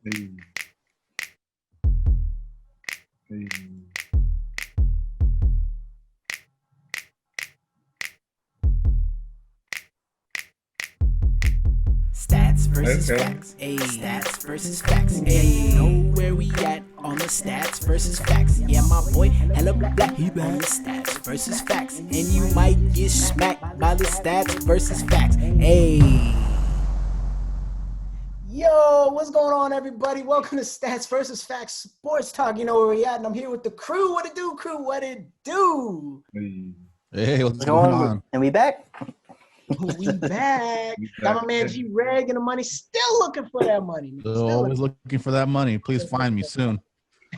Hey, hey. Stats versus Okay. facts. Ayy, stats versus facts. Ayy, know where we at on the stats versus facts. Yeah, my boy, hella black, he on the stats versus facts. And you might get smacked by the stats versus facts. Ayy. Yo, what's going on, everybody? Welcome to Stats versus Facts Sports Talk. You know where we at, and I'm here with the crew. What it do, crew? What it do? Hey. Hey, what's going on? And we back. We back. Got my man G Reg and the money. Still looking for that money. So always looking for that money. Please find me soon.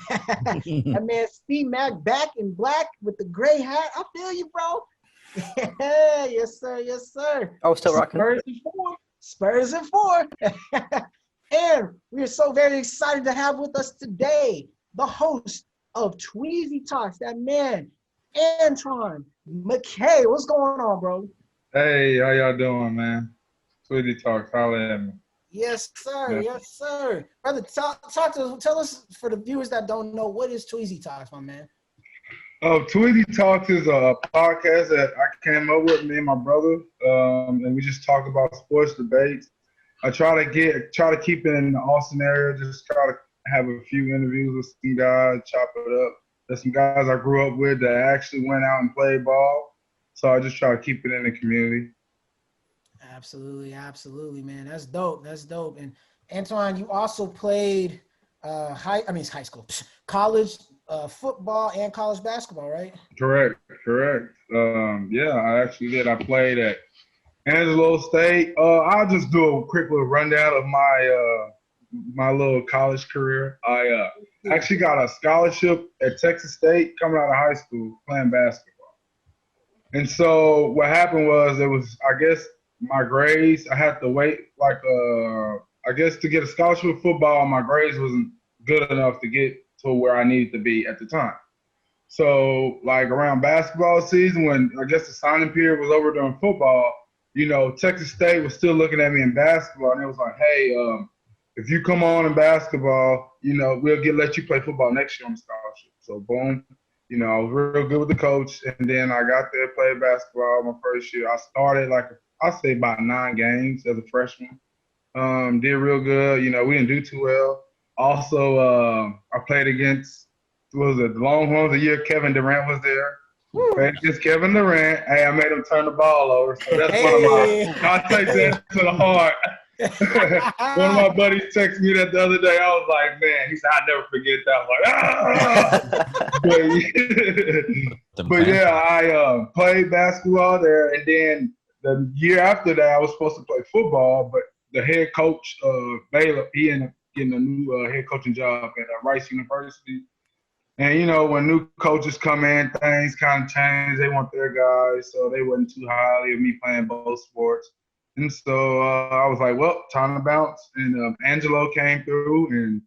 That man Steve Mac back in black with the gray hat. I feel you, bro. Yeah, yes, sir. Yes, sir. Oh, still rocking. Spurs and four. And we are so very excited to have with us today the host of Tweezy Talks, that man, Antoine McKay. What's going on, bro? Hey, how y'all doing, man? Tweezy Talks, holla at me. Yes, sir. Yeah. Yes, sir. Brother, talk to us. Tell us, for the viewers that don't know, what is Tweezy Talks, my man? Tweezy Talks is a podcast that I came up with, me and my brother, and we just talk about sports debates. I try to keep it in the Austin area, just try to have a few interviews with some guys, chop it up. There's some guys I grew up with that actually went out and played ball, so I just try to keep it in the community. Absolutely, man. That's dope. And Antoine, you also played high school, college football and college basketball, right? Correct. Yeah, I actually did. I played at Angelo State. I'll just do a quick little rundown of my little college career. I actually got a scholarship at Texas State coming out of high school playing basketball. And so what happened was I guess my grades, I had to wait I guess to get a scholarship in football, my grades wasn't good enough to get to where I needed to be at the time. So like around basketball season, when I guess the signing period was over during football, Texas State was still looking at me in basketball, and it was like, hey, if you come on in basketball, we'll let you play football next year on the scholarship. So boom, I was real good with the coach, and then I got there, played basketball my first year. I started I'd say about 9 games as a freshman. Did real good. We didn't do too well. Also, I played against, the Longhorns the year Kevin Durant was there. Played against Kevin Durant. Hey, I made him turn the ball over. So that's one of I'll take that to the heart. One of my buddies texted me that the other day. I was like, man, he said, I'll never forget that. I was like, but yeah, I played basketball there. And then the year after that, I was supposed to play football, but the head coach, Baylor, he ended up getting a new head coaching job at Rice University. And, when new coaches come in, things kind of change. They want their guys, so they wasn't too highly of me playing both sports. And so I was like, well, time to bounce. And Angelo came through, and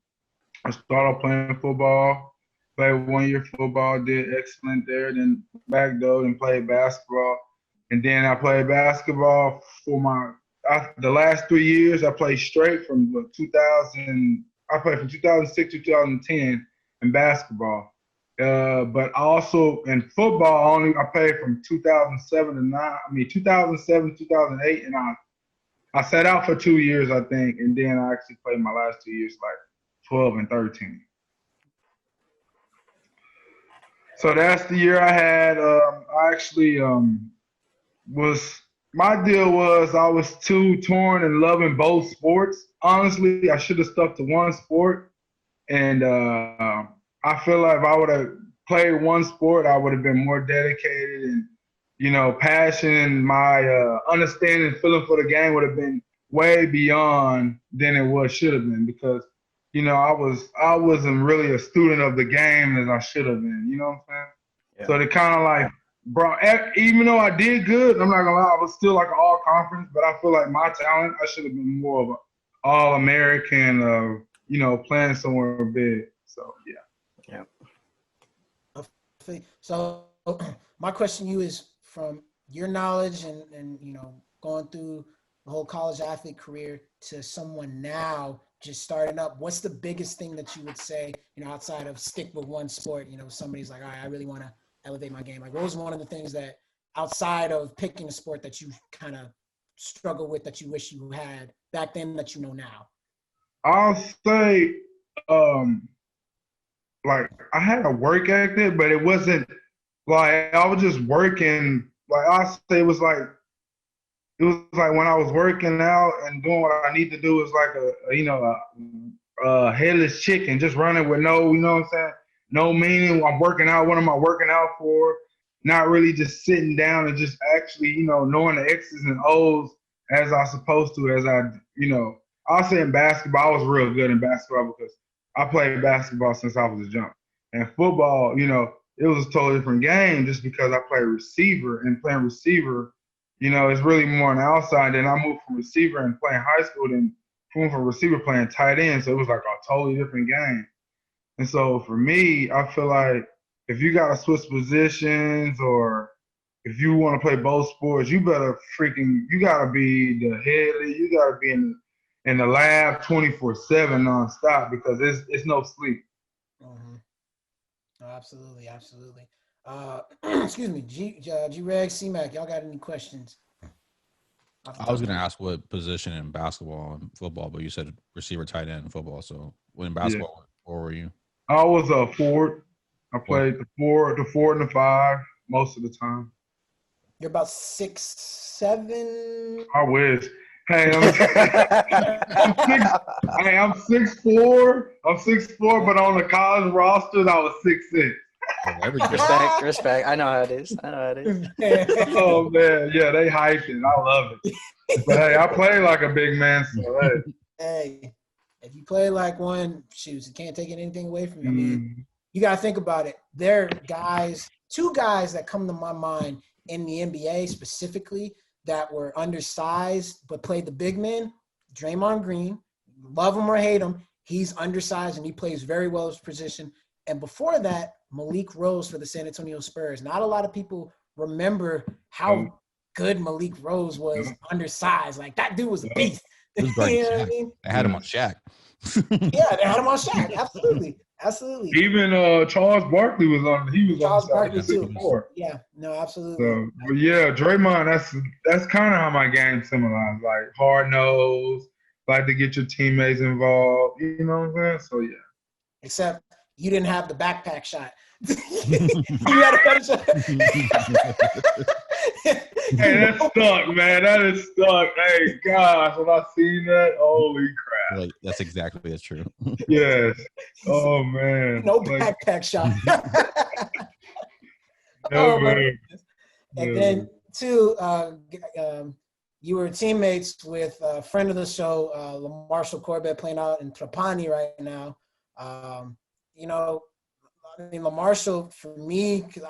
I started playing football. Played 1 year football, did excellent there. Then back though and played basketball. And then I played basketball for the last 3 years. I played straight from 2000. I played from 2006 to 2010 in basketball. But also in football, I played from 2007 to 2007, 2008, and I sat out for 2 years, I think, and then I actually played my last 2 years, like 12 and 13. So that's the year I had. I actually my deal was I was too torn and loving both sports. Honestly, I should have stuck to one sport, and I feel like if I would have played one sport, I would have been more dedicated and, passion, and my understanding and feeling for the game would have been way beyond than it should have been, because, I wasn't really a student of the game as I should have been, you know what I'm saying? Yeah. So they kind of like brought, even though I did good, I'm not gonna lie, I was still like an all conference, but I feel like my talent, I should have been more of an all American, playing somewhere big. So yeah. So my question to you is, from your knowledge and going through the whole college athlete career to someone now just starting up, what's the biggest thing that you would say, outside of stick with one sport, somebody's like, all right, I really want to elevate my game. Like, what was one of the things that outside of picking a sport that you kind of struggle with that you wish you had back then that you know now? I'll say, like I had a work ethic, but it wasn't like I was just working. Like I say, it was like when I was working out and doing what I need to do is like a headless chicken, just running with no, you know what I'm saying? No meaning. I'm working out. What am I working out for? Not really just sitting down and just actually, knowing the X's and O's as I supposed to, I'll say in basketball, I was real good in basketball because I played basketball since I was a jump. And football, it was a totally different game just because I played receiver and playing receiver, it's really more on the outside. Then I moved from receiver and playing high school, then moved from receiver playing tight end. So it was like a totally different game. And so for me, I feel like if you got to switch positions or if you want to play both sports, you got to be the head, you got to be in the lab 24/7 nonstop because it's no sleep. Mm-hmm. Oh, absolutely. Excuse me, G-Reg, C-Mac, y'all got any questions? I was going to ask what position in basketball and football, but you said receiver, tight end in football. So in basketball, where were you? I was a forward. I played the four and the 5 most of the time. You're about 6'7". I wish. Hey, I'm 6'4". I'm 6'4", but on the college rosters, I was 6'6". Respect. I know how it is. Oh man, yeah, they hyped it. I love it. But hey, I play like a big man, so hey, if you play like one, shoot, you can't take anything away from you. I mean, you got to think about it. There are two guys that come to my mind in the NBA specifically that were undersized but played the big men. Draymond Green, love him or hate him, he's undersized and he plays very well his position. And before that, Malik Rose for the San Antonio Spurs. Not a lot of people remember how good Malik Rose was undersized. Like, that dude was a beast. You know what I mean? They had him on Shaq. Yeah, they had him on Shaq. Absolutely. Even Charles Barkley was on. He was Charles on Barkley too. before. Yeah, no, absolutely. So, but yeah, Draymond. That's kind of how my game symbolized. Like hard nose, like to get your teammates involved. You know what I'm saying? So yeah. Except you didn't have the backpack shot. You had a better shot. Hey, that's stuck, man. That is stuck. Hey, gosh, when I seen that, holy crap. Like, that's exactly as true. Yes. Oh, man. No backpack shot. No, man. And then, too, you were teammates with a friend of the show, LaMarshall Corbett, playing out in Trapani right now. LaMarshall, for me, because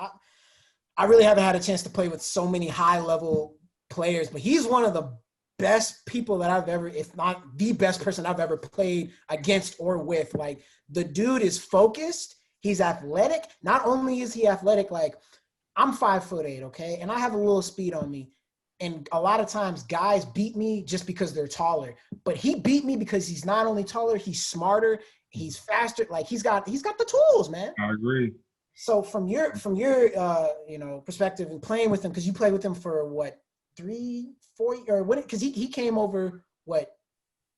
I really haven't had a chance to play with so many high-level players, but he's one of the best people that I've ever, if not the best person I've ever played against or with. Like, the dude is focused. He's athletic. Not only is he athletic, like, I'm 5'8", okay? And I have a little speed on me. And a lot of times guys beat me just because they're taller. But he beat me because he's not only taller, he's smarter, he's faster. Like, he's got the tools, man. I agree. So from your perspective and playing with him, because you played with him for what, 3, 4, or what? Because he came over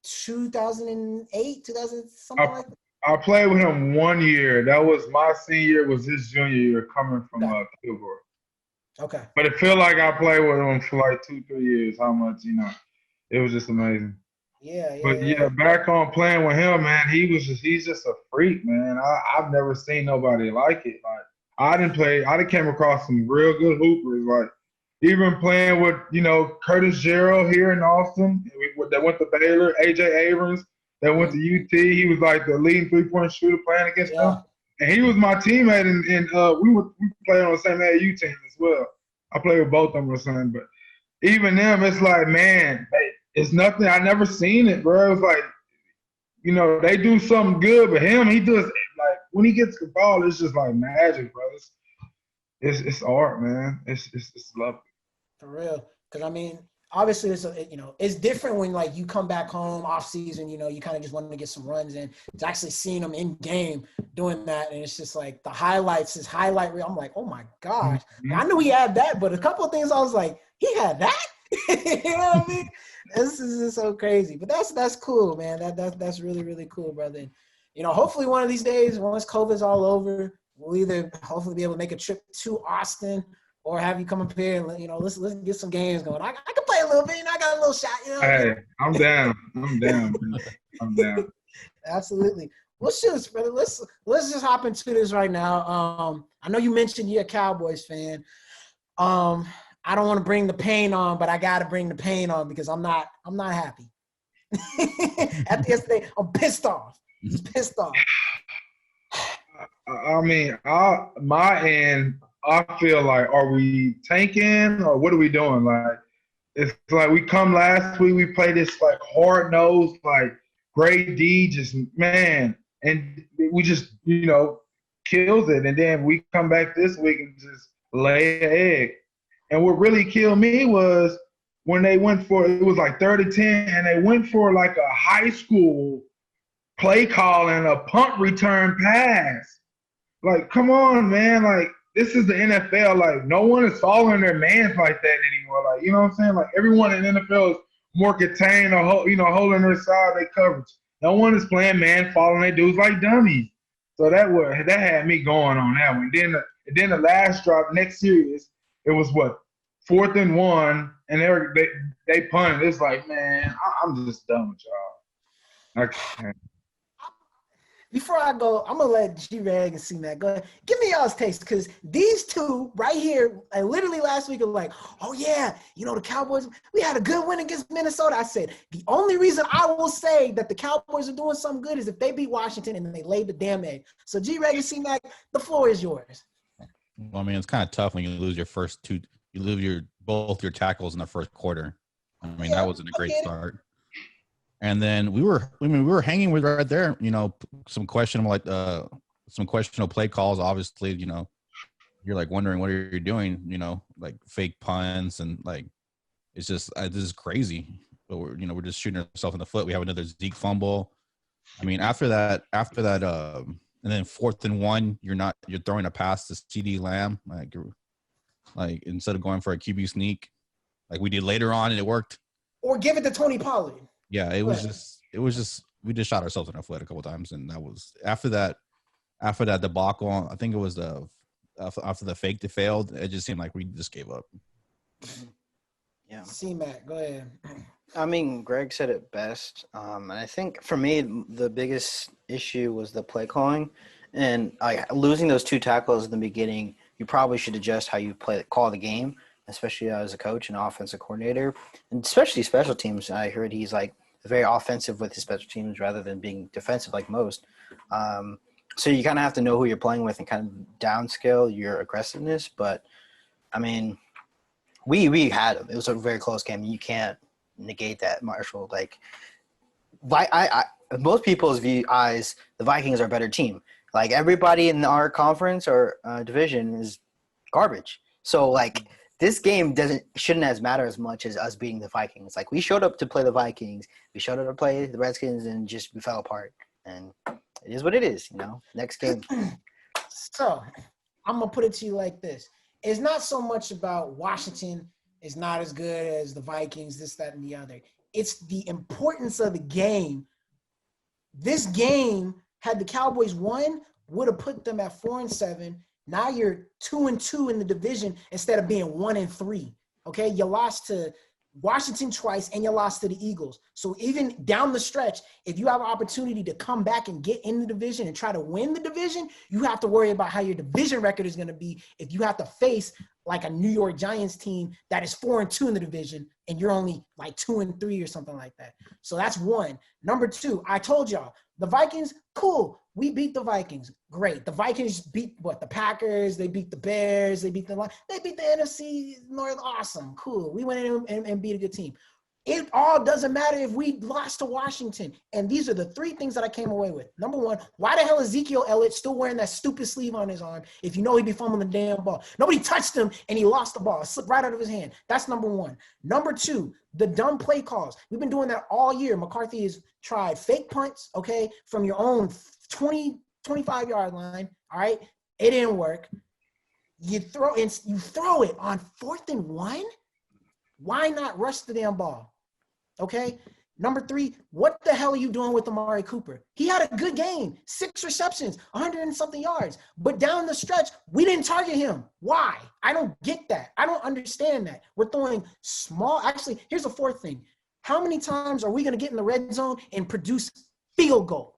2008, 2000 something like that. I played with him 1 year. That was my senior year. Was his junior year coming from Kilgore. Okay. But it felt like I played with him for like 2-3 years. How much, it was just amazing. Yeah. Back on playing with him, man, he's just a freak, man. I've never seen nobody like it. Like, I done came across some real good hoopers. Like, even playing with, Curtis Gerald here in Austin, that went to Baylor, AJ Abrams, that went to UT. He was like the leading 3-point shooter playing against them. And he was my teammate, and we played on the same AAU team as well. I played with both of them or something, but even them, it's like, man, it's nothing. I never seen it, bro. It was like, they do something good, but him, he does, like, when he gets the ball, it's just like magic, bro. It's art, man. It's lovely. For real. Because, I mean, obviously it's different when like you come back home off season, you kind of just want to get some runs in. It's actually seeing them in game doing that, and it's just like the highlights, his highlight reel. I'm like, oh my gosh, I knew he had that, but a couple of things I was like, he had that. You know what I mean? This is just so crazy, but that's cool, man. That's really, really cool, brother. And, hopefully one of these days, once COVID's all over, we'll either hopefully be able to make a trip to Austin or have you come up here and let's get some games going. I can play a little bit. I got a little shot. Hey, I'm down. I'm down. Absolutely. Well, shoot, brother. Let's just hop into this right now. I know you mentioned you're a Cowboys fan. I don't want to bring the pain on, but I got to bring the pain on because I'm not happy. At the end of the day, I'm pissed off. Just pissed off. I mean, my end, I feel like, are we tanking or what are we doing? Like, it's like we come last week, we play this like hard nosed, like grade D, just man, and we just kills it, and then we come back this week and just lay an egg. And what really killed me was when they went for it was like 30-10, and they went for like a high school play call and a punt return pass. Like, come on, man. Like, this is the NFL. Like, no one is following their mans like that anymore. Like, you know what I'm saying? Like, everyone in the NFL is more contained or, holding their side of their coverage. No one is playing man following their dudes like dummies. So that had me going on that one. Then the last drop, next series, it was what? 4th and 1, and they punted. It's like, man, I'm just done with y'all. I can't. Before I go, I'm going to let G-Reg and C-Mac go ahead. Give me y'all's taste, because these two right here, like literally last week, are like, oh, yeah, the Cowboys, we had a good win against Minnesota. I said, the only reason I will say that the Cowboys are doing something good is if they beat Washington and they laid the damn egg. So, G-Reg and C-Mac, the floor is yours. Well, I mean, it's kind of tough when you lose your first two. You lose both your tackles in the first quarter. I mean, that wasn't a great start. And then we were hanging with right there, some questionable play calls. Obviously, you're like wondering what are you doing, like fake punts and like it's just this is crazy. But we're just shooting ourselves in the foot. We have another Zeke fumble. I mean, after that, and then 4th and 1, you're throwing a pass to CD Lamb, like instead of going for a QB sneak, like we did later on, and it worked. Or give it to Tony Pollard. Yeah, it was just we just shot ourselves in the foot a couple times, and that was after that debacle. I think it was after the fake that failed. It just seemed like we just gave up. Yeah. C-Mac, go ahead. I mean, Greg said it best. And I think for me, the biggest issue was the play calling, and losing those 2 tackles in the beginning. You probably should adjust how you call the game, especially as a coach and offensive coordinator, and especially special teams. I heard he's like very offensive with his special teams rather than being defensive like most. So you kind of have to know who you're playing with and kind of downscale your aggressiveness. But, I mean, we had them. It was a very close game. You can't negate that, Marshall. Like, most people's eyes, the Vikings are a better team. Like, everybody in our conference or division is garbage. So, like, this game shouldn't as matter as much as us beating the Vikings. Like, we showed up to play the Vikings. We showed up to play the Redskins, and just we fell apart. And it is what it is, Next game. So, I'm going to put it to you like this. It's not so much about Washington is not as good as the Vikings, this, that, and the other. It's the importance of the game. This game, had the Cowboys won, would have put them at 4-7. Now you're 2-2 in the division instead of being 1-3. Okay, you lost to Washington twice and you lost to the Eagles. So even down the stretch, if you have an opportunity to come back and get in the division and try to win the division, you have to worry about how your division record is going to be if you have to face like a New York Giants team that is 4-2 in the division and you're only like 2-3 or something like that. So that's one. Number 2, I told y'all, the Vikings, cool. We beat the Vikings. Great. The Vikings beat the Packers. They beat the Bears. They beat the NFC North. Awesome. Cool. We went in and beat a good team. It all doesn't matter if we lost to Washington. And these are the three things that I came away with. Number one, why the hell is Ezekiel Elliott still wearing that stupid sleeve on his arm if you know he'd be fumbling the damn ball? Nobody touched him, and he lost the ball. It slipped right out of his hand. That's number one. Number two, the dumb play calls. We've been doing that all year. McCarthy has tried fake punts, okay, from your own 20, 25-yard line, all right? It didn't work. You throw it on 4th and 1? Why not rush the damn ball? Okay. Number three, what the hell are you doing with Amari Cooper? He had a good game, 6 receptions, 100 and something yards. But down the stretch, we didn't target him. Why? I don't get that. I don't understand that. We're throwing small. Actually, here's a fourth thing. How many times are we going to get in the red zone and produce field goals?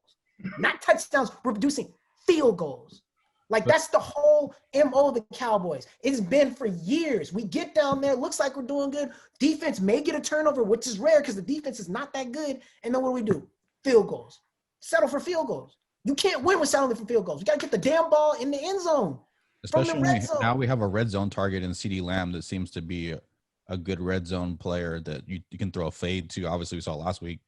Not touchdowns. We're producing field goals. Like, that's the whole MO of the Cowboys. It's been for years. We get down there, looks like we're doing good. Defense may get a turnover, which is rare because the defense is not that good. And then what do? Field goals. Settle for field goals. You can't win with settling for field goals. You got to get the damn ball in the end zone. Especially now we have a red zone target in CeeDee Lamb that seems to be a good red zone player that you can throw a fade to. Obviously, we saw last week.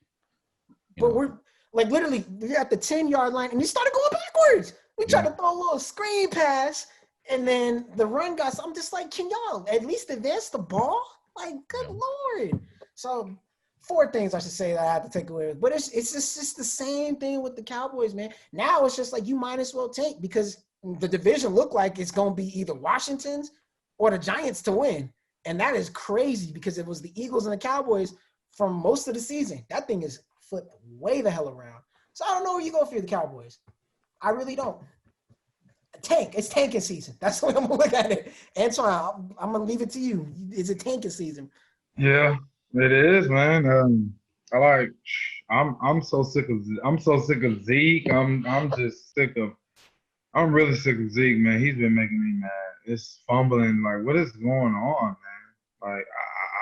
But we're like literally we're at the 10-yard line, and he started going backwards. We tried to throw a little screen pass, and then the run got. I'm just like, can y'all at least advance the ball? Like, good Lord. So 4 things I should say that I have to take away with. But it's just the same thing with the Cowboys, man. Now it's just like you might as well take because the division looked like it's going to be either Washington's or the Giants to win. And that is crazy because it was the Eagles and the Cowboys from most of the season. That thing is flipped way the hell around. So I don't know where you go for the Cowboys. I really don't. It's tanking season. That's the way I'm going to look at it. Antoine, I'm going to leave it to you. It's a tanking season. Yeah, it is, man. I'm so sick of Zeke. I'm really sick of Zeke, man. He's been making me mad. It's fumbling. Like, what is going on, man? Like,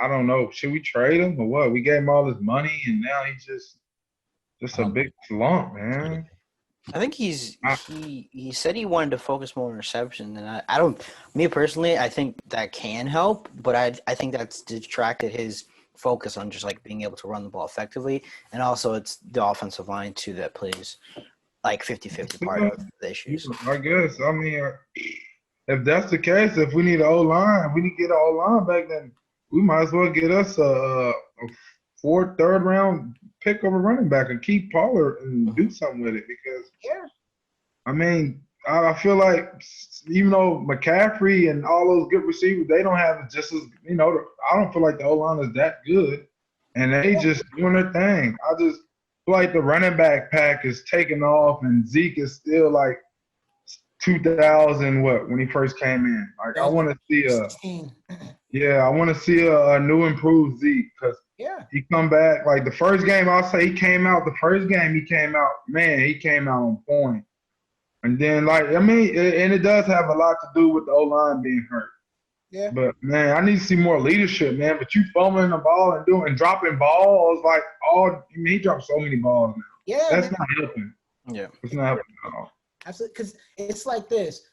I don't know. Should we trade him or what? We gave him all this money, and now he's just a big slump, man. I think he said he wanted to focus more on reception, and I don't. Me personally, I think that can help, but I think that's distracted his focus on just like being able to run the ball effectively, and also it's the offensive line too that plays like 50-50 part of the issues. I guess. I mean, if that's the case, if we need an O-line, we need to get an O-line back, then we might as well get us a 4th, 3rd round pick of a running back and keep Pollard and do something with it because, I mean, I feel like even though McCaffrey and all those good receivers, they don't have just as, I don't feel like the O-line is that good, and they just doing their thing. I just feel like the running back pack is taking off, and Zeke is still like 2000 when he first came in. Like, I want to see a new improved Zeke because he come back. Like, the first game, I'll say he came out on point. And then, and it does have a lot to do with the O-line being hurt. Yeah. But, man, I need to see more leadership, man. But you fumbling the ball and dropping balls, he dropped so many balls now. Yeah. That's not helping. Yeah. It's not helping at all. Absolutely, because it's like this.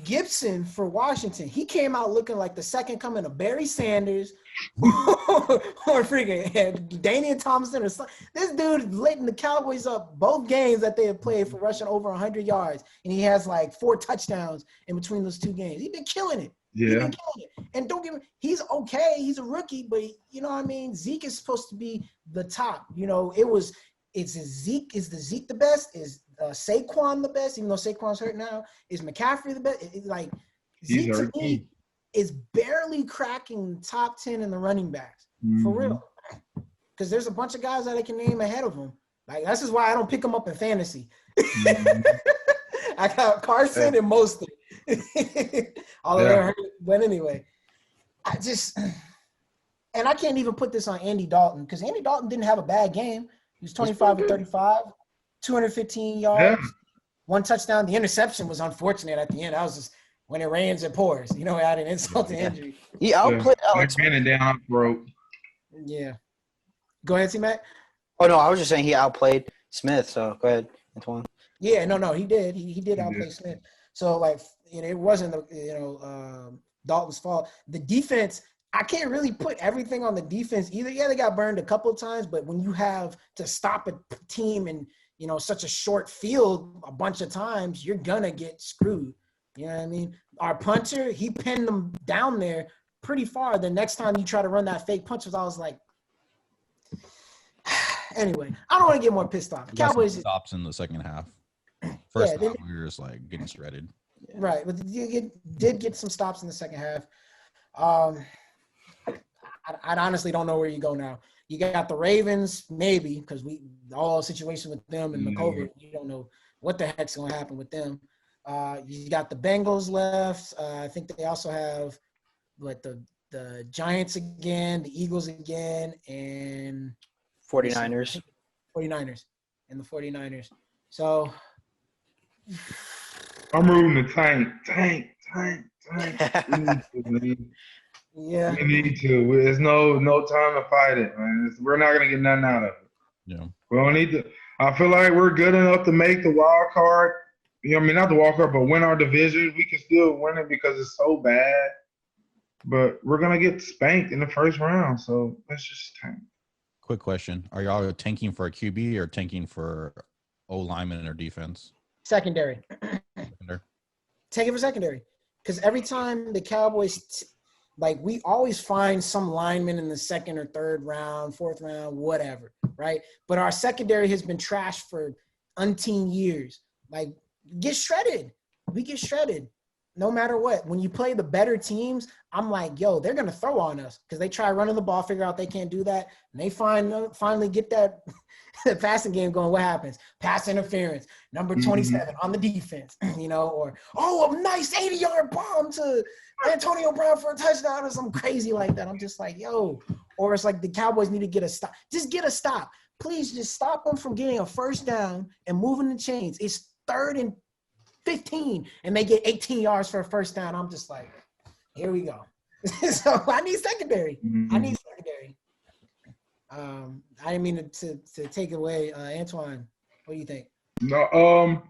Gibson for Washington, he came out looking like the second coming of Barry Sanders or freaking Daniel Thompson or something. This dude letting the Cowboys up both games that they have played for rushing over 100 yards, and he has like 4 touchdowns in between those 2 games. He's been killing it. Yeah. He's been killing it. And don't get me, he's okay. He's a rookie, but you know what I mean? Zeke is supposed to be the top. Is Zeke the best? Is Saquon the best? Even though Saquon's hurt now, is McCaffrey the best? Zeke to me is barely cracking top 10 in the running backs for real. Because there's a bunch of guys that I can name ahead of him. Like, that's just why I don't pick him up in fantasy. I got Carson and Mostert. But anyway, and I can't even put this on Andy Dalton because Andy Dalton didn't have a bad game. He was 25 of 35, 215 yards, 1 touchdown. The interception was unfortunate at the end. I was just, when it rains, it pours. I had an insult to injury. He outplayed Alex. Down throat. Yeah. Go ahead, C-Mac. Oh, no, I was just saying he outplayed Smith. So go ahead, Antoine. Yeah, no, he did. He did outplay Smith. So, it wasn't, Dalton's fault. The defense I can't really put everything on the defense either. Yeah, they got burned a couple of times, but when you have to stop a team in, such a short field a bunch of times, you're going to get screwed. You know what I mean? Our punter, he pinned them down there pretty far. The next time you try to run that fake punch, I was like, anyway, I don't want to get more pissed off. Cowboys stops in the second half. First half, we were just like getting shredded. Right, but you did get some stops in the second half. I honestly don't know where you go now. You got the Ravens, maybe, because all situation with them and the COVID, you don't know what the heck's going to happen with them. You got the Bengals left. I think they also have the Giants again, the Eagles again, and 49ers. 49ers and the 49ers. So I'm rooting the tank. Yeah. We need to. There's no time to fight it, man. We're not gonna get nothing out of it. Yeah. We don't need to. I feel like we're good enough to make the wild card. Not the wild card, but win our division. We can still win it because it's so bad. But we're gonna get spanked in the first round, so let's just tank. Quick question: are y'all tanking for a QB or tanking for O lineman or defense? Secondary. Take it for secondary, because every time the Cowboys. We always find some linemen in the second or third round, fourth round, whatever, right? But our secondary has been trashed for umpteen years. Get shredded. We get shredded no matter what. When you play the better teams, I'm like, yo, they're going to throw on us because they try running the ball, figure out they can't do that, and they finally get that passing game going. What happens? Pass interference, number 27 on the defense, or, a nice 80-yard bomb to Antonio Brown for a touchdown or something crazy like that. I'm just like, yo. Or it's like the Cowboys need to get a stop. Just get a stop. Please just stop them from getting a first down and moving the chains. It's 3rd and 15, and they get 18 yards for a first down. I'm just like, here we go. So I need secondary. I need secondary. I didn't mean to take away. Antoine, what do you think? No,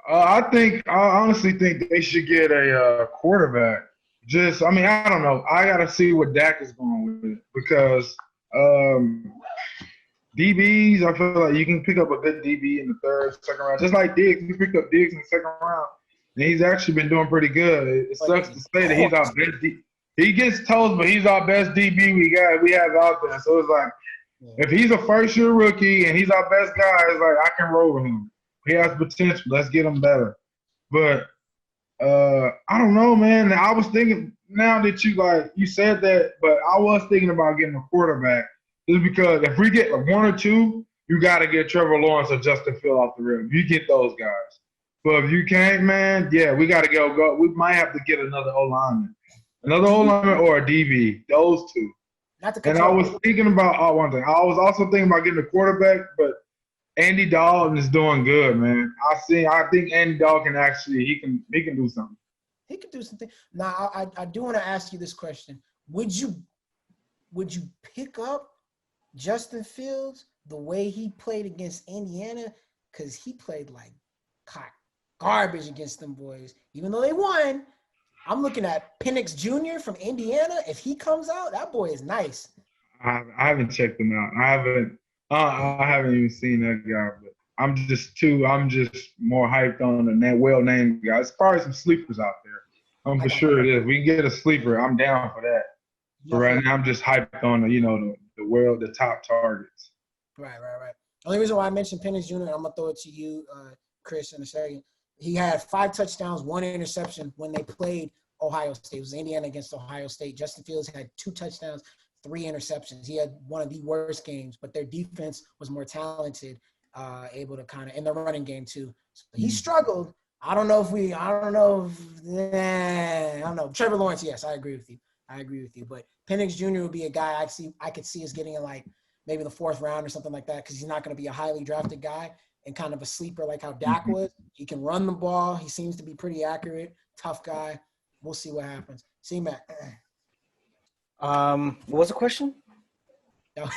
I honestly think they should get a quarterback. I don't know. I got to see what Dak is going with because DBs, I feel like you can pick up a good DB in the third, second round. Just like Diggs, you picked up Diggs in the second round, and he's actually been doing pretty good. It sucks to say that he's our best DB. He gets toast, but he's our best DB we have out there. So it's like, if he's a first-year rookie and he's our best guy, it's like I can roll with him. He has potential. Let's get him better. But I don't know, man. I was thinking now that you said that, but I was thinking about getting a quarterback just because if we get one or two, you got to get Trevor Lawrence or Justin Field off the rim. You get those guys. But if you can't, man, yeah, we got to go. We might have to get another O-lineman. Another O-lineman or a DB. Those two. And I was thinking about one thing. I was also thinking about getting a quarterback, but Andy Dalton is doing good, man. I think Andy Dalton he can do something. He can do something. Now, I do want to ask you this question. Would you pick up Justin Fields the way he played against Indiana? Because he played like garbage against them boys. Even though they won, I'm looking at Penix Jr. from Indiana. If he comes out, that boy is nice. I haven't checked him out. I haven't even seen that guy, but I'm just more hyped on the well-named guys. There's probably some sleepers out there. I'm for sure it is. We can get a sleeper. I'm down for that. But right now, I'm just hyped on the top targets. Right. Only reason why I mentioned Penix Jr., I'm gonna throw it to you, Chris, in a second. He had 5 touchdowns, 1 interception when they played Ohio State. It was Indiana against Ohio State. Justin Fields had 2 touchdowns, 3 interceptions. He had one of the worst games, but their defense was more talented, able to kind of in the running game too. So he struggled. I don't know. Trevor Lawrence, yes, I agree with you. But Penix Jr. would be a guy I could see us getting in like maybe the 4th round or something like that because he's not going to be a highly drafted guy and kind of a sleeper like how Dak was. He can run the ball. He seems to be pretty accurate, tough guy. We'll see what happens. See, Matt. What was the question? No.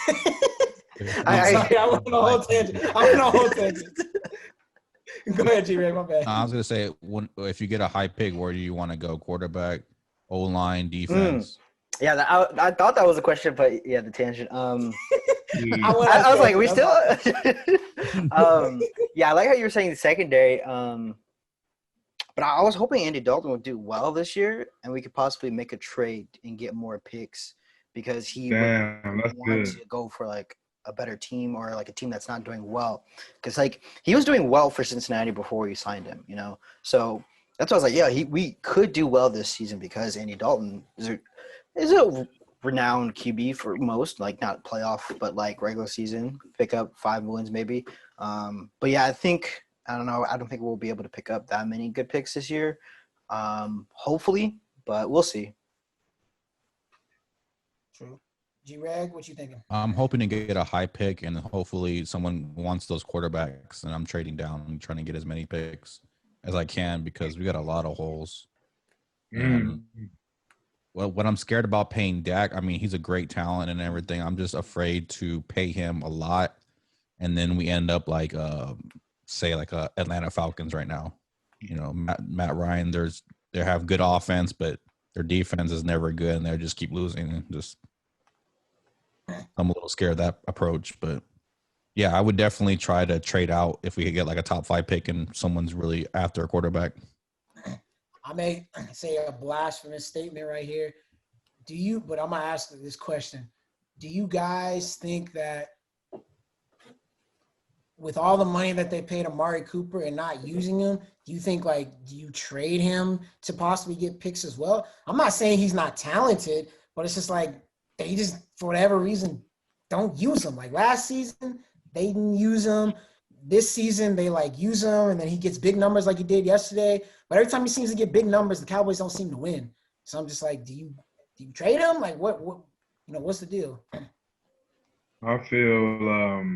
I went on a whole tangent. Go ahead, G-Ray, my bad. I was going to say, if you get a high pick, where do you want to go? Quarterback, O-line, defense? Yeah, I thought that was a question, but yeah, the tangent. Yeah. I was like, we still. Yeah, I like how you were saying the secondary. But I was hoping Andy Dalton would do well this year, and we could possibly make a trade and get more picks because he would Damn, that's want good. to go for like a better team or like a team that's not doing well. Because like he was doing well for Cincinnati before we signed him, you know. So that's why I was like, yeah, we could do well this season because Andy Dalton is a renowned QB for most, like not playoff, but like regular season, pick up 5 wins maybe. But yeah, I don't know. I don't think we'll be able to pick up that many good picks this year. Hopefully, but we'll see. True. G-Rag, what you thinking? I'm hoping to get a high pick, and hopefully someone wants those quarterbacks, and I'm trading down and trying to get as many picks as I can because we got a lot of holes. And what I'm scared about paying Dak, I mean, he's a great talent and everything. I'm just afraid to pay him a lot, and then we end up like, say, like Atlanta Falcons right now. You know, Matt Ryan. They have good offense, but their defense is never good, and they just keep losing. And just, I'm a little scared of that approach, but yeah, I would definitely try to trade out if we could get like a top 5 pick and someone's really after a quarterback. I may say a blasphemous statement right here. But I'm going to ask this question. Do you guys think that with all the money that they paid Amari Cooper and not using him, do you trade him to possibly get picks as well? I'm not saying he's not talented, but it's just like they just, for whatever reason, don't use him. Like last season, they didn't use him. This season, they like use him, and then he gets big numbers like he did yesterday. But every time he seems to get big numbers, the Cowboys don't seem to win. So I'm just like, do you trade him? Like what what's the deal? I feel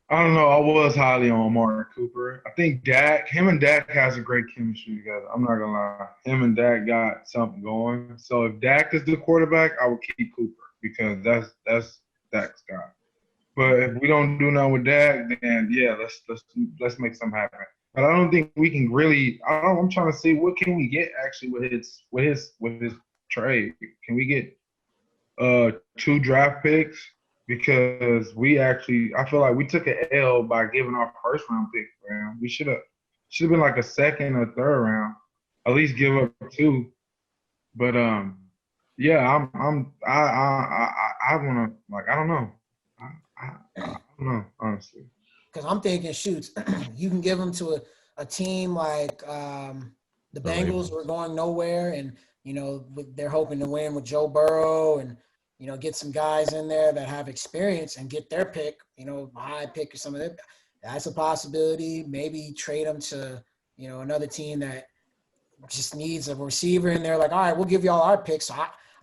I don't know. I was highly on Amari Cooper. I think him and Dak has a great chemistry together. I'm not gonna lie. Him and Dak got something going. So if Dak is the quarterback, I would keep Cooper because that's Dak's guy. But if we don't do nothing with Dak, then yeah, let's make something happen. But I don't think we can really. I'm trying to see what can we get actually with his trade. Can we get 2 draft picks? Because I feel like we took an L by giving our first round pick for him. We should have been like a second or third round, at least give up 2. But yeah, I want to like I don't know, I don't know honestly. Because I'm thinking, shoots, you can give him to a team like the Bengals who are going nowhere, and they're hoping to win with Joe Burrow and. Get some guys in there that have experience and get their pick, a high pick or some of them. That's a possibility. Maybe trade them to, another team that just needs a receiver, and they're like, all right, we'll give you all our picks. So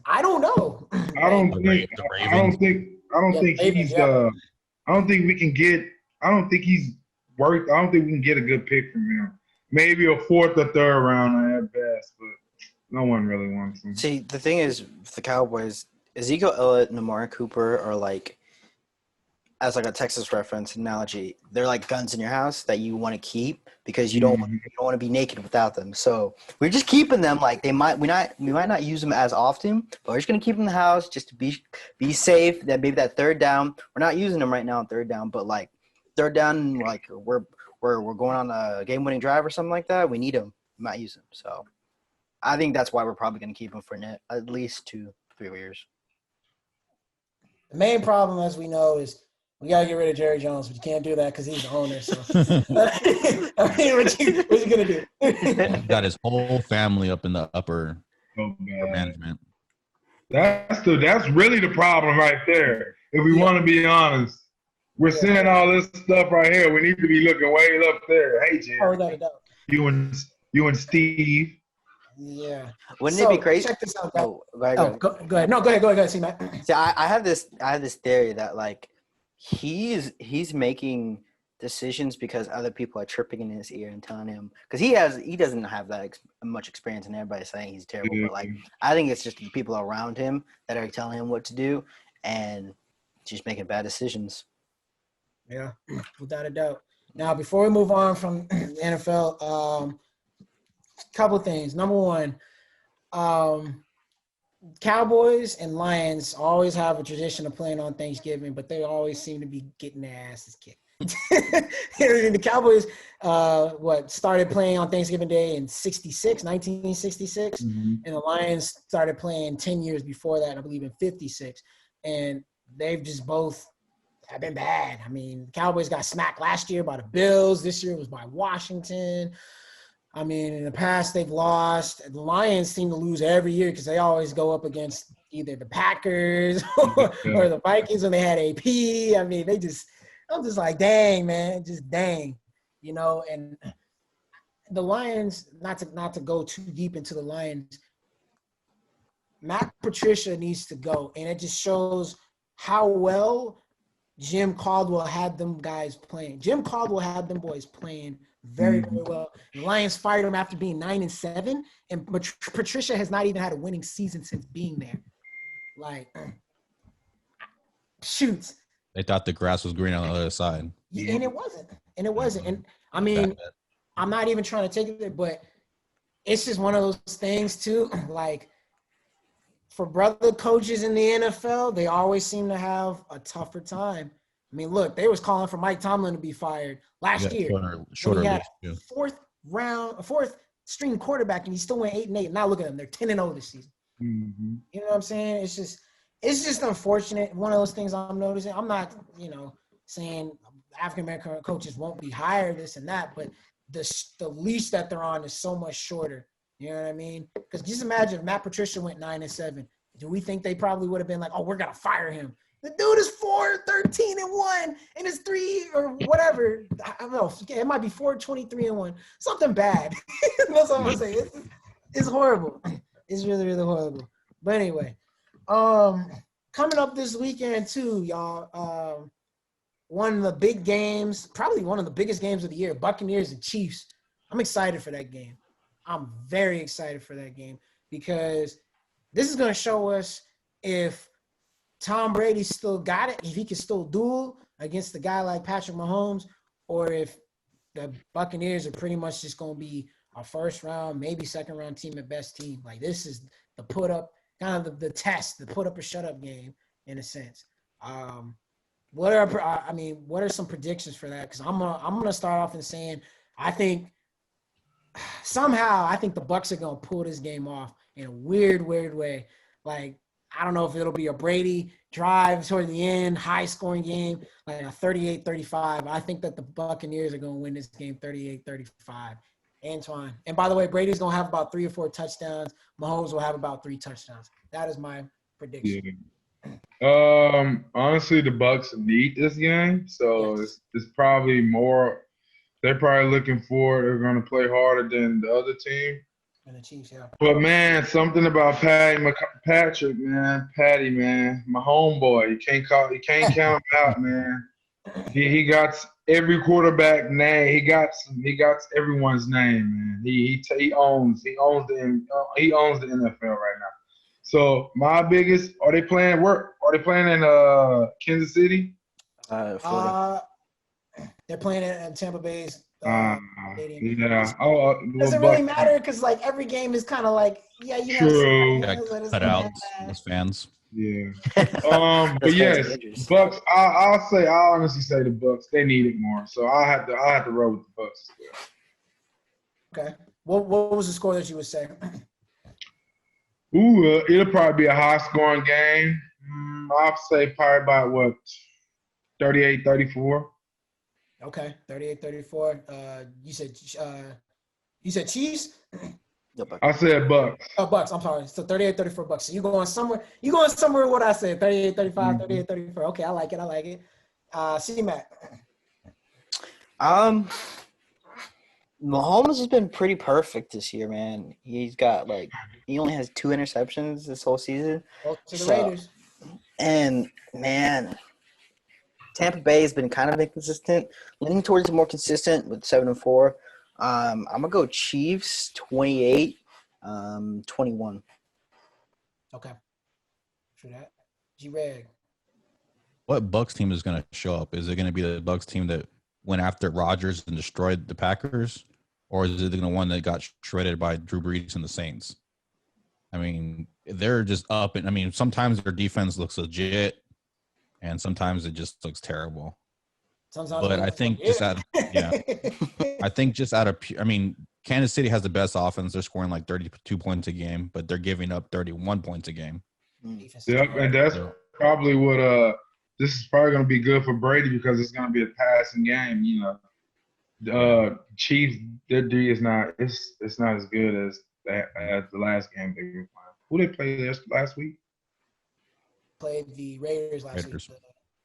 I don't know. I don't think we can get a good pick from him. Maybe a 4th or 3rd round at best, but no one really wants him. See, the thing is, with the Cowboys, Ezekiel Elliott and Amari Cooper are like, as like a Texas reference analogy, they're like guns in your house that you want to keep because you don't want to be naked without them. So we're just keeping them. Like we might not use them as often, but we're just gonna keep them in the house just to be safe. That maybe that 3rd down, we're not using them right now on 3rd down, but like 3rd down, like we're going on a game-winning drive or something like that. We need them. We might use them. So I think that's why we're probably gonna keep them for at least 2-3 years. The main problem, as we know, is we got to get rid of Jerry Jones, but you can't do that because he's the owner. So, I mean, what you going to do? He's got his whole family up in the upper management. That's really the problem right there. If we want to be honest, we're seeing all this stuff right here. We need to be looking way up there. Hey, Jerry, you and Steve. Yeah. Wouldn't it be crazy? Check this out. Go ahead. No, go ahead. See, Matt. See, I have this theory that like he's making decisions because other people are chirping in his ear and telling him because he doesn't have that much experience and everybody's saying he's terrible. But like I think it's just the people around him that are telling him what to do and just making bad decisions. Yeah, without a doubt. Now, before we move on from the NFL, couple things. Number one, Cowboys and Lions always have a tradition of playing on Thanksgiving, but they always seem to be getting their asses kicked. And the Cowboys, started playing on Thanksgiving Day in 1966, Mm-hmm. and the Lions started playing 10 years before that, I believe in 56. And they've just both have been bad. I mean, the Cowboys got smacked last year by the Bills. This year was by Washington. I mean, in the past, they've lost. The Lions seem to lose every year because they always go up against either the Packers or the Vikings when they had AP. I mean, I'm just like, dang, man, just dang, and the Lions, not to go too deep into the Lions, Matt Patricia needs to go, and it just shows how well Jim Caldwell had them guys playing. Jim Caldwell had them boys playing very, very well. The Lions fired him after being 9-7, and Patricia has not even had a winning season since being there. Like, shoot. They thought the grass was green on the other side. Yeah, and it wasn't. And I mean, I'm not even trying to take it there, but it's just one of those things too. Like, for brother coaches in the NFL, they always seem to have a tougher time. I mean, look, they was calling for Mike Tomlin to be fired last year. Shorter he had list, fourth string quarterback, and he still went 8-8. Now look at them; they're 10-0 this season. Mm-hmm. You know what I'm saying? It's just unfortunate. One of those things I'm noticing. I'm not, saying African American coaches won't be hired, this and that, but the leash that they're on is so much shorter. You know what I mean? Because just imagine if Matt Patricia went 9-7. Do we think they probably would have been like, oh, we're gonna fire him? The dude is 4-13-1, and it's 3 or whatever. I don't know. It might be 4-23-1. Something bad. That's what I'm gonna say. It's horrible. It's really, really horrible. But anyway, coming up this weekend too, y'all. One of the big games, probably one of the biggest games of the year, Buccaneers and Chiefs. I'm excited for that game. I'm very excited for that game because this is going to show us if Tom Brady still got it, if he can still duel against a guy like Patrick Mahomes, or if the Buccaneers are pretty much just going to be a first round, maybe second round team at best team. Like, this is the put up, kind of the test, the put up or shut up game in a sense. What are some predictions for that? Because I'm gonna start off in saying I think the Bucs are gonna pull this game off in a weird way. Like, I don't know if it'll be a Brady drive toward the end, high scoring game, like a 38-35. I think that the Buccaneers are gonna win this game 38-35. Antoine. And by the way, Brady's gonna have about 3 or 4 touchdowns. Mahomes will have about 3 touchdowns. That is my prediction. Yeah. Honestly, the Bucs need this game, so Yes. it's probably more. They're probably looking for. They're going to play harder than the other team. And the Chiefs, yeah. But man, something about Patty, my homeboy. You can't count him out, man. He got every quarterback name. He got everyone's name, man. He owns the NFL right now. So my biggest, are they playing in Kansas City? Florida. They're playing in Tampa Bay's stadium. Yeah. Doesn't really matter because like every game is kind of like, yeah, you have True. Cut out as fans. Yeah. But yes, Bucs. I honestly say the Bucs. They need it more. So I have to roll with the Bucs as well. Okay. What was the score that you would say? Ooh, it'll probably be a high-scoring game. I'll say probably about 38-34. Okay, 38-34. You said Chiefs? I said Bucs. Oh, Bucks. I'm sorry. So 38-34 Bucks. So you going somewhere with what I said, 38-35, 38-34. Okay, I like it. C-Mac. Mahomes has been pretty perfect this year, man. He only has 2 interceptions this whole season. Well, to the Raiders. And man, Tampa Bay has been kind of inconsistent, leaning towards more consistent with 7-4. I'm gonna go Chiefs 28-21. Okay. For that. G-Reg. What Bucks team is going to show up? Is it going to be the Bucks team that went after Rodgers and destroyed the Packers? Or is it the one that got shredded by Drew Brees and the Saints? I mean, they're just up, and I mean, sometimes their defense looks legit, and sometimes it just looks terrible. Sometimes But I think just out, I think just out of, I mean, Kansas City has the best offense. They're scoring like 32 points a game, but they're giving up 31 points a game. Yep, and that's probably what this is probably going to be good for Brady because it's going to be a passing game. You know, Chiefs, their D is not it's not as good as the last game they were playing. Who they played last week? Played the Raiders last week.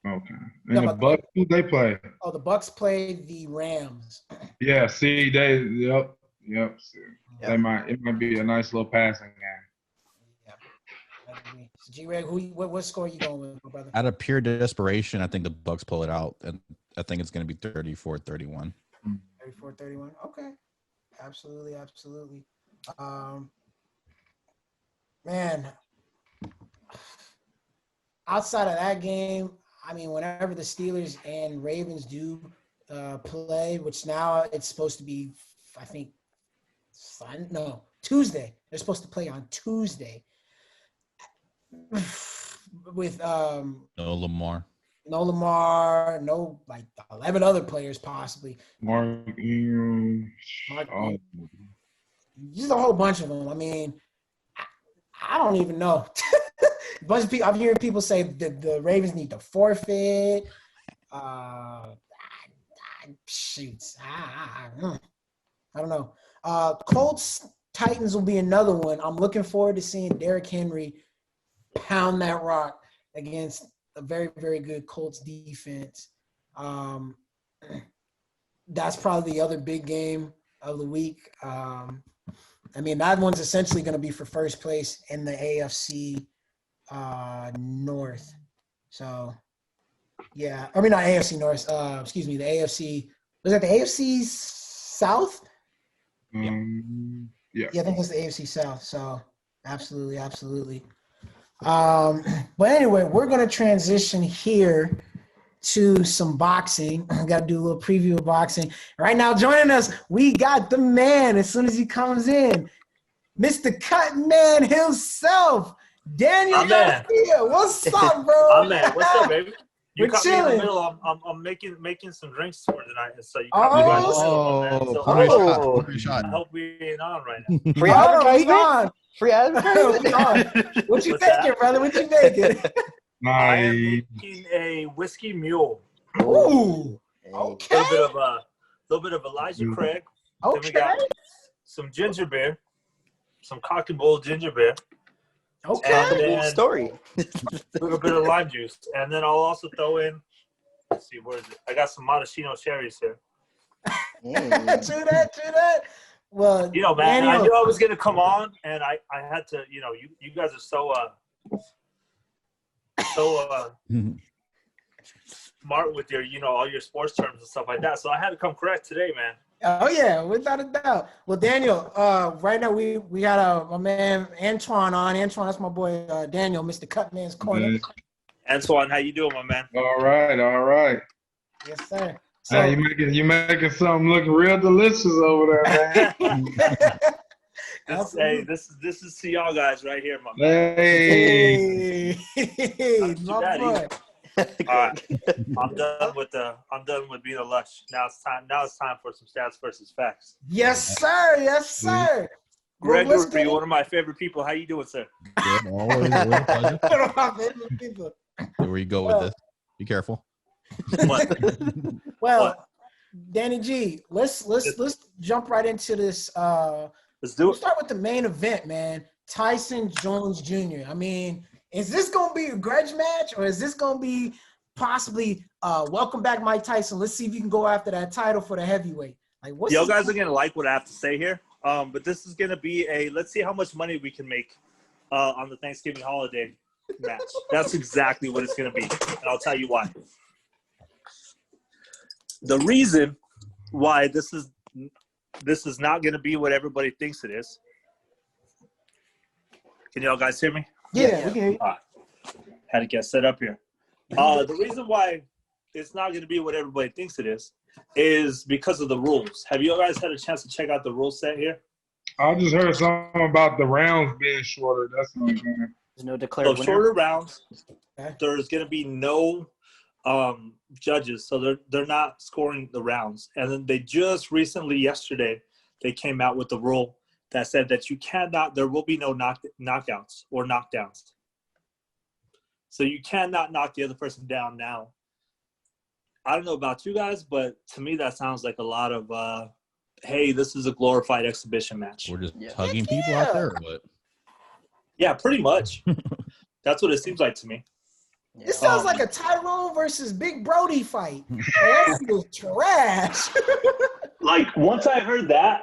Okay. And the Bucks, who they play? Oh, the Bucks played the Rams. Yeah, see, yep. See, it might be a nice little passing game. Yeah. So G-Reg, what score are you going with, brother? Out of pure desperation, I think the Bucks pull it out, and I think it's going to be 34-31. 34-31. Okay. Absolutely. Man, outside of that game, I mean, whenever the Steelers and Ravens do play, which now it's supposed to be, I think, Tuesday. They're supposed to play on Tuesday with no Lamar, no like 11 other players possibly. Mark Ingram. Just a whole bunch of them. I mean, I don't even know. A bunch of people. I'm hearing people say that the Ravens need to forfeit. Shoots. I don't know. Colts Titans will be another one. I'm looking forward to seeing Derrick Henry pound that rock against a very, very good Colts defense. That's probably the other big game of the week. I mean, that one's essentially going to be for first place in the AFC North. So, yeah. I mean, not AFC North. Excuse me, the AFC. Was that the AFC South? Yeah. Yeah, I think it's the AFC South. So, absolutely. But anyway, we're going to transition here to some boxing. I got to do a little preview of boxing. Right now, joining us, we got the man as soon as he comes in, Mr. Cut Man himself, Daniel Garcia. What's up, bro? Man. What's up, baby? You caught me in the middle. I'm making some drinks for tonight, so you caught me right in the middle, man. So shot. I hope we ain't on right now. Free advertisement? Free advertisement? What you thinking, brother? What you thinking? I am making a whiskey mule. Ooh. Okay. A little bit of Elijah Craig. Okay. Then we got some ginger beer, some cock and bull ginger beer. Okay. And then story. a little bit of lime juice, and then I'll also throw in. Let's see, where is it? I got some maraschino cherries here. True that. Well, you know, man, Daniel, I knew I was gonna come on, and I had to. You know, you guys are so smart with your, all your sports terms and stuff like that. So I had to come correct today, man. Oh yeah, without a doubt. Well, Daniel, right now we got my man Antoine on. Antoine, that's my boy Daniel, Mr. Cutman's Corner. Antoine, how you doing, my man? All right. Yes, sir. So, you making something look real delicious over there, man. This is to y'all guys right here, my man. Hey, my boy. All right, I'm done with being a lush. Now it's time for some stats versus facts. Yes, sir. Gregory, one of my favorite people. How you doing, sir? Good, always. One of my favorite people. Where you go with this? Be careful. What? Well, Danny G, let's jump right into this. Let's do it. We'll start with the main event, man. Tyson Jones Jr. I mean, is this going to be a grudge match, or is this going to be possibly welcome back Mike Tyson? Let's see if you can go after that title for the heavyweight. Like, y'all guys are going to like what I have to say here. But this is going to be let's see how much money we can make on the Thanksgiving holiday match. That's exactly what it's going to be. And I'll tell you why. The reason why this is not going to be what everybody thinks it is. Can y'all guys hear me? Yeah, we can hear you. Had to get set up here. The reason why it's not going to be what everybody thinks it is because of the rules. Have you guys had a chance to check out the rule set here? I just heard something about the rounds being shorter. That's the only thing. There's no declared So winner. shorter rounds. Okay. There's going to be no judges, so they're not scoring the rounds. And then they just recently, yesterday, they came out with the rule that said that there will be no knockouts or knockdowns. So you cannot knock the other person down now. I don't know about you guys, but to me that sounds like a lot of, hey, this is a glorified exhibition match. We're just Yeah. tugging people out there or what? Yeah, pretty much. That's what it seems like to me. Yeah. This sounds like a Tyrone versus Big Brody fight. That was trash. Like once I heard that,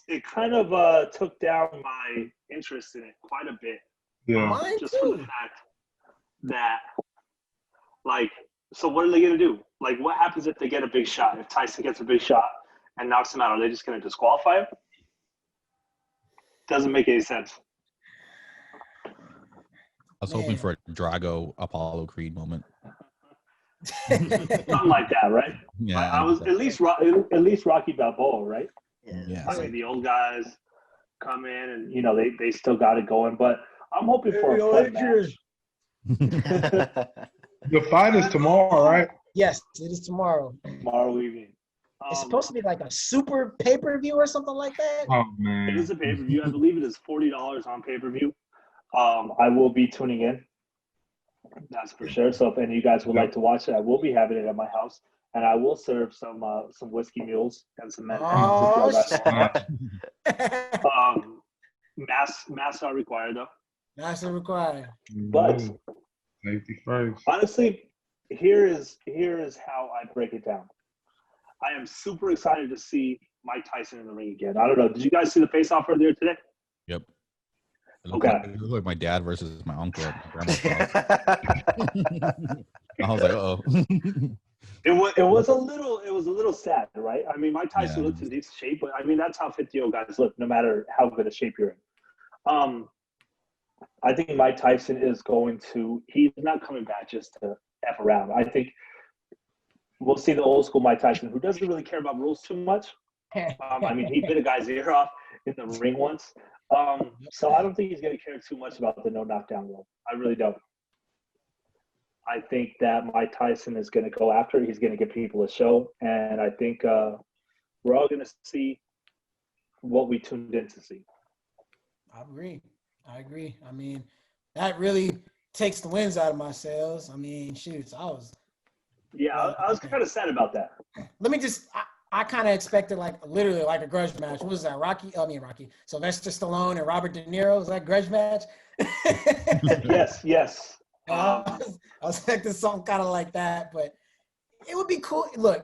it kind of took down my interest in it quite a bit. Yeah. Mine Just for the too. fact that, like, so what are they gonna do? Like, what happens if they get a big shot? If Tyson gets a big shot and knocks him out, are they just gonna disqualify him? Doesn't make any sense. I was hoping for a Drago Apollo Creed moment. Something like that, right? Yeah, I was at least Rocky Balboa, right? Yeah. I mean, the old guys come in and they still got it going, but I'm hoping for a fun match. The fight is tomorrow, right? Yes, it is tomorrow. Tomorrow evening. It's supposed to be like a super pay-per-view or something like that. Oh It man. is a pay-per-view. I believe it is $40 on pay-per-view. I will be tuning in. That's for sure. So if any of you guys would like to watch it, I will be having it at my house, and I will serve some whiskey mules and some Oh, masks are required though. That's required. But Safety first. honestly, here is how I break it down. I am super excited to see Mike Tyson in the ring again. I don't know. Did you guys see the face-off earlier today? Yep. It Okay. looked like my dad versus my uncle at my grandma's house. I was like, oh. It was a little sad, right? I mean, Mike Tyson Yeah. looks in decent shape, but I mean that's how 50-year-old guys look, no matter how good a shape you're in. I think Mike Tyson he's not coming back just to F around. I think we'll see the old school Mike Tyson who doesn't really care about rules too much. I mean, he bit a guy's ear off in the ring once. So I don't think he's going to care too much about the no knockdown rule. I really don't. I think that Mike Tyson is going to go after it. He's going to give people a show. And I think we're all going to see what we tuned in to see. I agree. I mean, that really takes the winds out of my sails. I mean, shoot, I was kind of sad about that. Let me just I kind of expected literally like a grudge match. What was that? Rocky. Sylvester Stallone and Robert De Niro. Was that grudge match? Yes. I was expecting something kind of like that, but it would be cool. Look,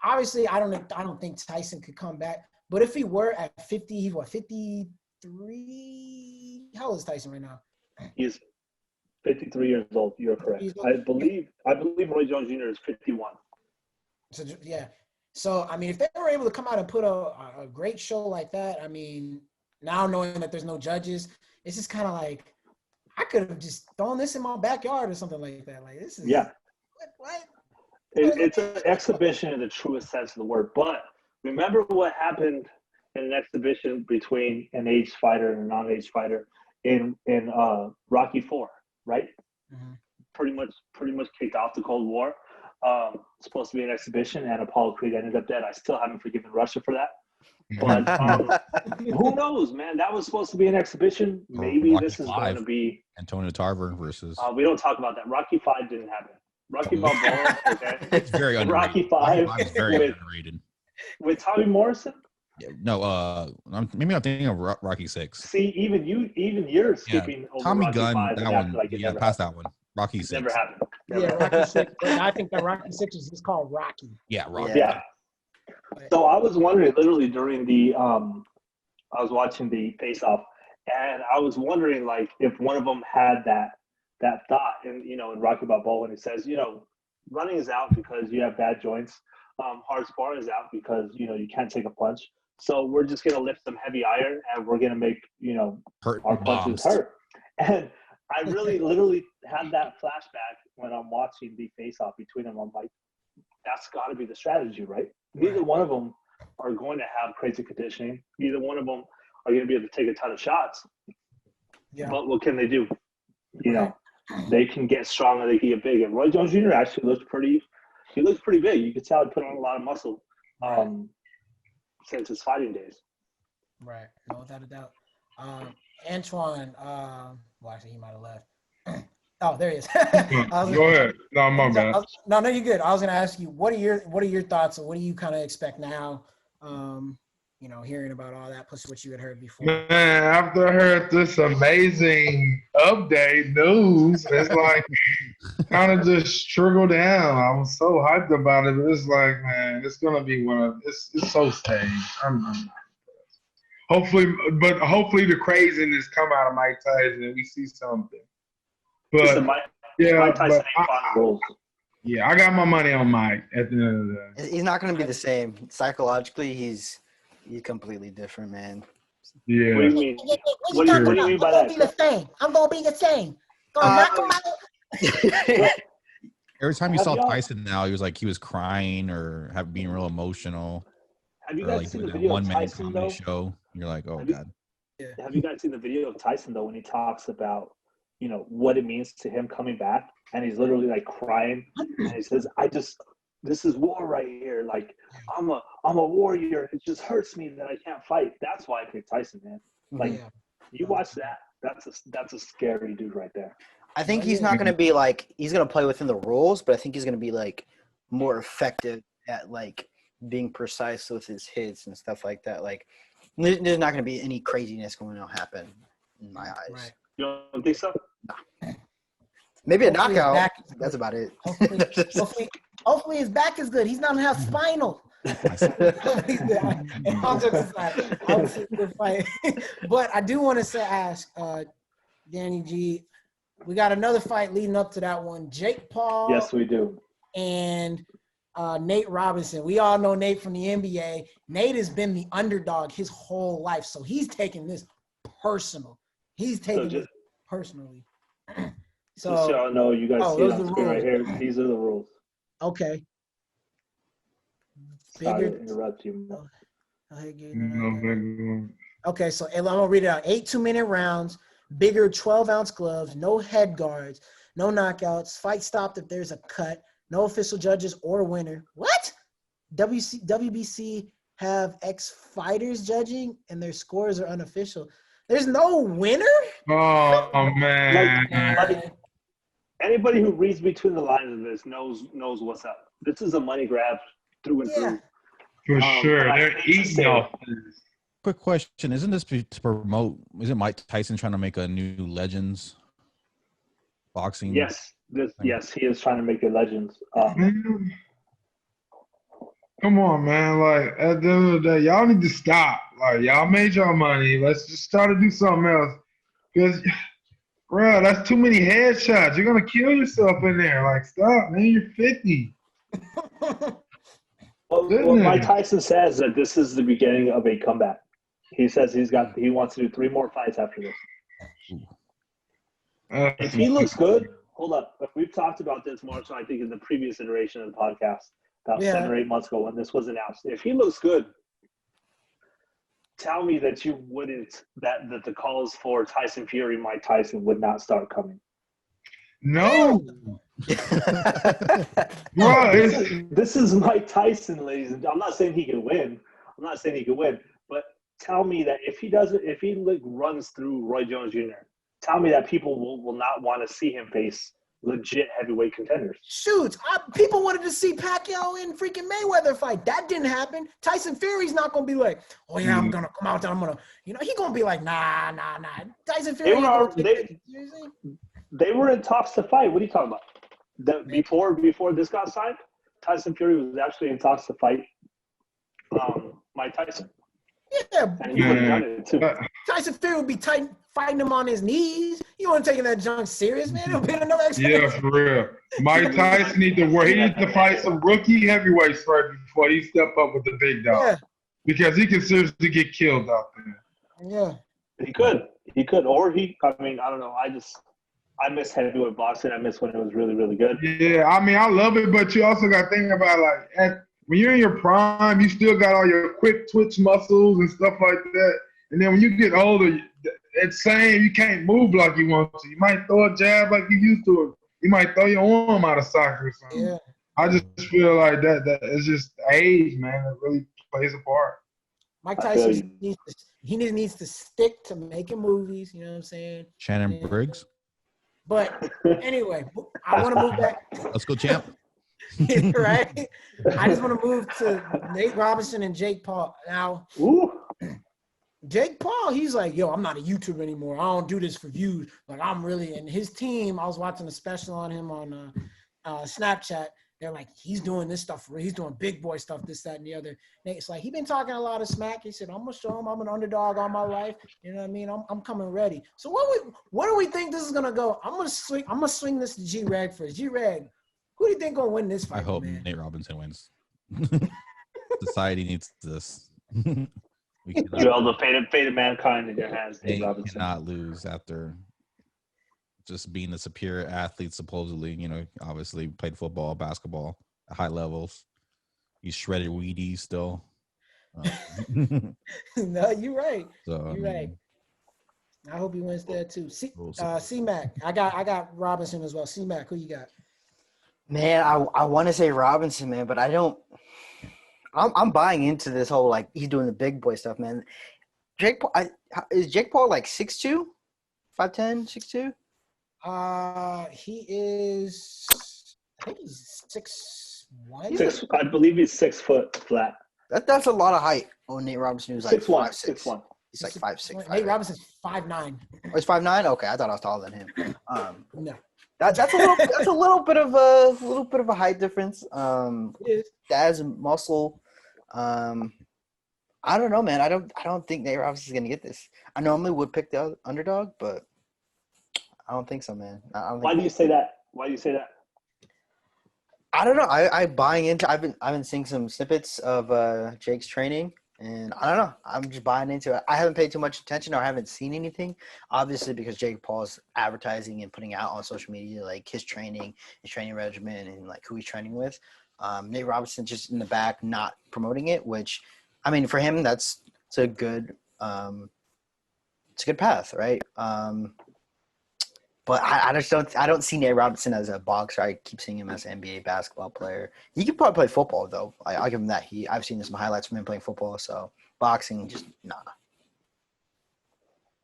obviously I don't think Tyson could come back, but if he were at 50, he's 53? How old is Tyson right now? He's 53 years old. You're correct. I believe Roy Jones Jr. is 51. So yeah. So I mean, if they were able to come out and put a great show like that, I mean, now knowing that there's no judges, it's just kind of like I could have just thrown this in my backyard or something like that. Like this is what? It's an exhibition in the truest sense of the word. But remember what happened in an exhibition between an aged fighter and a non-aged fighter in Rocky IV, right? Mm-hmm. Pretty much kicked off the Cold War. Supposed to be an exhibition, and Apollo Creed ended up dead. I still haven't forgiven Russia for that. But who knows, man? That was supposed to be an exhibition. Maybe Rocky this is V. going to be Antonio Tarver versus. we don't talk about that. Rocky V didn't happen. Rocky Balboa, okay. It's very underrated. Rocky V Rocky V is very underrated. with Tommy Morrison. Yeah, no, maybe I'm thinking of Rocky VI. See, even you're skipping over Tommy Rocky Gunn, V. that one. Yeah, past that one. Rocky VI. Never happened. Yeah, Rocky 6. I think that Rocky 6 is just called Rocky. Yeah, Rocky. Yeah. So I was wondering, literally during the, I was watching the face-off, and I was wondering, like, if one of them had that thought, and in Rocky Balboa, when it says, running is out because you have bad joints, hard sparring is out because you can't take a punch. So we're just gonna lift some heavy iron, and we're gonna make our punches hurt. And I really, literally had that flashback when I'm watching the face-off between them. I'm like, that's got to be the strategy, right? Neither one of them are going to have crazy conditioning. Neither one of them are going to be able to take a ton of shots. Yeah. But what can they do? You know, they can get strong and they can get big. And Roy Jones Jr. actually looks pretty big. You could tell he put on a lot of muscle since his fighting days. Right. No, without a doubt. Antoine, well, actually, he might have left. Oh, there he is. Go ahead. No, my bad. No, you're good. I was going to ask you, what are your thoughts, and what do you kind of expect now? You know, hearing about all that, plus what you had heard before. Man, after I heard this amazing update news, it's like kind of just trickled down. I was so hyped about it, but it's like, man, it's gonna be it's so staged. I'm not impressed. Hopefully the craziness come out of Mike Tyson and we see something. But Mike yeah, Tyson ain't following rules. Yeah, I got my money on Mike at the end of the day. He's not going to be the same. Psychologically, he's completely different, man. Yeah. What do you mean? What do you mean by that? I'm gonna be the same. Gonna knock him out. Every time you saw Tyson now, he was crying or being real emotional. Have you or guys like seen doing the that video of one-man Tyson, comedy though? show. You're like, oh, God. Have you guys seen the video of Tyson, though, when he talks about, you know, what it means to him coming back? And he's literally, like, crying. And he says, this is war right here. Like, I'm a warrior. It just hurts me that I can't fight. That's why I picked Tyson, man. Like, you watch that. That's a scary dude right there. I think he's not going to be like – he's going to play within the rules, but I think he's going to be, like, more effective at, like, being precise with his hits and stuff like that. Like, there's not going to be any craziness going to happen in my eyes. Right. You don't think so? Nah. Maybe a Hopefully knockout. That's about it. Hopefully his back is good. He's not gonna have spinal. I'll just aside. Obviously, good fight. But I do want to ask Danny G. We got another fight leading up to that one. Jake Paul. Yes, we do. And Nate Robinson. We all know Nate from the NBA. Nate has been the underdog his whole life, so he's taking this personal. He's taking it personally. So just so y'all know, you guys see it on screen right here. These are the rules. Okay. Sorry to interrupt you. Okay, so I'm gonna read it out. 8 2-minute rounds, bigger 12-ounce gloves, no head guards, no knockouts, fight stopped if there's a cut, no official judges or winner. What? WBC have ex-fighters judging and their scores are unofficial. There's no winner? Oh man. Like, anybody who reads between the lines of this knows what's up. This is a money grab through and through. For sure. They're eating off this. Quick question. Isn't this to promote – isn't Mike Tyson trying to make a new Legends boxing? Yes. Yes, he is trying to make it Legends. Come on, man. Like, at the end of the day, y'all need to stop. Like, y'all made y'all money. Let's just try to do something else. Because, bro, that's too many headshots. You're going to kill yourself in there. Like, stop, man. You're 50. Well, Mike Tyson says that this is the beginning of a comeback. He says he wants to do 3 more fights after this. If he looks good, hold up. We've talked about this more so I think in the previous iteration of the podcast about 7 or 8 months ago when this was announced. If he looks good, tell me that you wouldn't that the calls for Tyson Fury, Mike Tyson would not start coming. No. Bro, this is Mike Tyson, ladies. I'm not saying he can win. But tell me that if he like runs through Roy Jones Jr., tell me that people will not want to see him face legit heavyweight contenders. Shoot, people wanted to see Pacquiao and freaking Mayweather fight. That didn't happen. Tyson Fury's not going to be like, oh, yeah, I'm going to come out there. I'm going to, he's going to be like, nah. Tyson Fury. They were in talks to fight. What are you talking about? Before this got signed, Tyson Fury was actually in talks to fight Mike Tyson. Yeah. And he would have done it too. Tyson Fury would be fighting him on his knees. You weren't taking that junk serious, man. It'll be another experience. Yeah, for real. Mike Tyson needs to fight some rookie heavyweights first before he step up with the big dog. Yeah. Because he can seriously get killed out there. Yeah. He could. Or I don't know. I miss heavyweight boxing. I miss when it was really, really good. Yeah, I love it, but you also got to think about, when you're in your prime, you still got all your quick twitch muscles and stuff like that. And then when you get older, it's saying you can't move like you want to. You might throw a jab like you used to. You might throw your arm out of socket or something. Yeah. I just feel like that it's just age, man. It really plays a part. Mike I feel Tyson you. needs to stick to making movies. You know what I'm saying? Shannon And- Briggs. But anyway, I want to move back. Let's go, champ. Right? I just want to move to Nate Robinson and Jake Paul. Now, Ooh. Jake Paul, he's like, yo, I'm not a YouTuber anymore. I don't do this for views. Like, I'm really, and his team, I was watching a special on him on Snapchat. They're like, he's doing this stuff. He's doing big boy stuff, this, that, and the other. Nate's like, he been talking a lot of smack. He said, I'm going to show him I'm an underdog all my life. You know what I mean? I'm coming ready. So what do we think this is going to go? I'm going to swing this to G-Rag first. G-Rag, who do you think going to win this fight, I hope man? Nate Robinson wins. Society needs this. We You cannot, held the fate of mankind in your hands, Nate Nate Robinson. cannot lose after just being a superior athlete, supposedly. You know, obviously played football, basketball at high levels. He's shredded weedy still. No, you're right. So, You're right. I hope he wins there too. We'll see. C-Mac. I got Robinson as well. C-Mac, who you got? Man, I want to say Robinson, man, but I don't. I'm buying into this whole like he's doing the big boy stuff, man. Jake Paul is Jake Paul like 6'2", 5'10", 6'2"? He is. I think he's 6'1". I believe he's 6 foot flat. That's a lot of height. Oh, Nate Robinson was like 6'1", 5'6". 6'1". He's like 5'6". Nate Robinson's 5'9". Oh, he's 5'9". Okay, I thought I was taller than him. No, That's a little bit of a height difference. it is. That has muscle. I don't know, man. I don't think Nate Robinson is gonna get this. I normally would pick the underdog, but I don't think so, man. Why do you say that? I don't know. I buying into. I've been seeing some snippets of Jake's training, and I don't know. I'm just buying into it. I haven't paid too much attention, or I haven't seen anything. Obviously, because Jake Paul's advertising and putting out on social media like his training regimen, and like who he's training with. Nate Robinson just in the back, not promoting it. Which, I mean, for him, it's a good path, right? But I don't see Nate Robinson as a boxer. I keep seeing him as an NBA basketball player. He could probably play football though. I'll give him that. I've seen some highlights from him playing football. So boxing, just nah.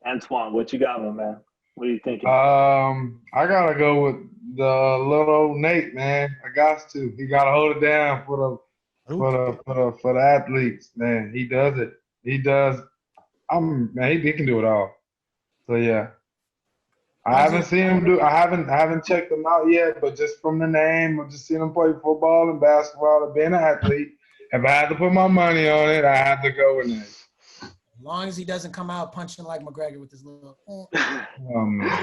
Antoine, what you got, my man? What are you thinking? I gotta go with the little Nate, man. I got to. He gotta hold it down for the athletes, man. He does it. He does. Man, he can do it all. So yeah. I haven't seen him do. I haven't checked him out yet, but just from the name, I've just seen him play football and basketball and being an athlete. If I had to put my money on it, I had to go with Nate. As long as he doesn't come out punching like McGregor with his little.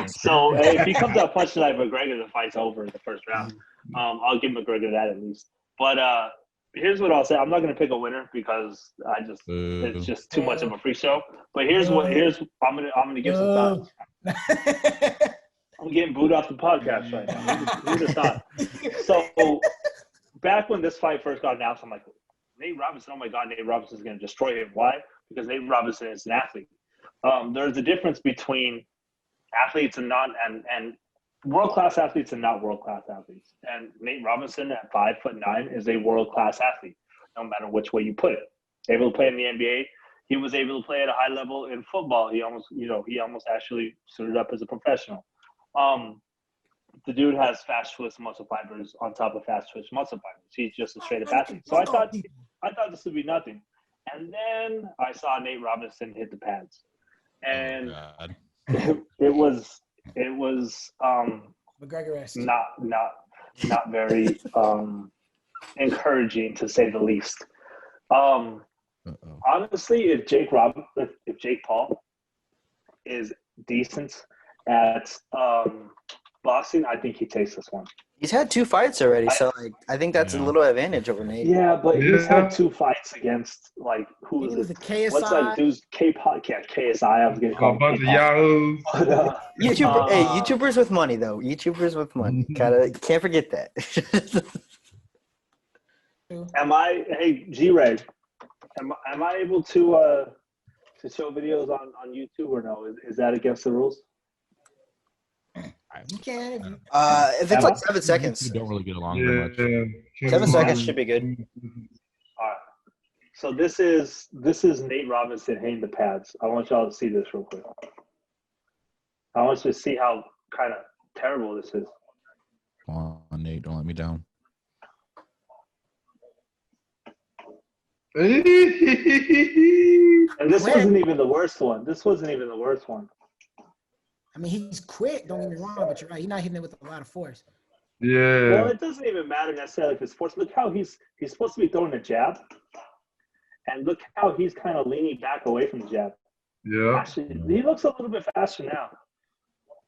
So hey, if he comes out punching like McGregor, the fight's over in the first round. I'll give McGregor that at least. But here's what I'll say. I'm not gonna pick a winner because it's just too much of a free show. But here's I'm gonna give some thoughts. I'm getting booed off the podcast right now. Who'd have thought? So back when this fight first got announced, I'm like, Nate Robinson, oh my God, Nate Robinson is going to destroy him. Why? Because Nate Robinson is an athlete. There's a difference between athletes and world-class athletes and not world-class athletes. And Nate Robinson at 5'9" is a world-class athlete, no matter which way you put it. Able to play in the NBA. He was able to play at a high level in football. He almost actually suited up as a professional. The dude has fast twitch muscle fibers on top of fast twitch muscle fibers. He's just a straight up athlete. So I thought this would be nothing. And then I saw Nate Robinson hit the pads. And it was McGregor-esque. not very encouraging to say the least. Honestly, if Jake Paul is decent at boxing, I think he takes this one. He's had 2 fights already, so I think that's a little advantage over Nate. Yeah, but he's had 2 fights against who is it? KSI. What's that dude's KSI? I was getting called a bunch of yahoos. YouTubers with money though. YouTubers with money. Can't forget that. Hey, G-Ray, am I able to to show videos on YouTube or no? Is that against the rules? You can. If you, If it's like 7 seconds, You don't really get along very much. 7 seconds should be good. All right. So this is Nate Robinson hitting the pads. I want y'all to see this real quick. I want you to see how kind of terrible this is. Come on, Nate, don't let me down. And this wasn't even the worst one. I mean, he's quick. Don't get me wrong, but you're right. He's not hitting it with a lot of force. Yeah. Well, it doesn't even matter necessarily if it's forced. Look how he's supposed to be throwing a jab, and look how he's kind of leaning back away from the jab. Yeah. Actually, he looks a little bit faster now.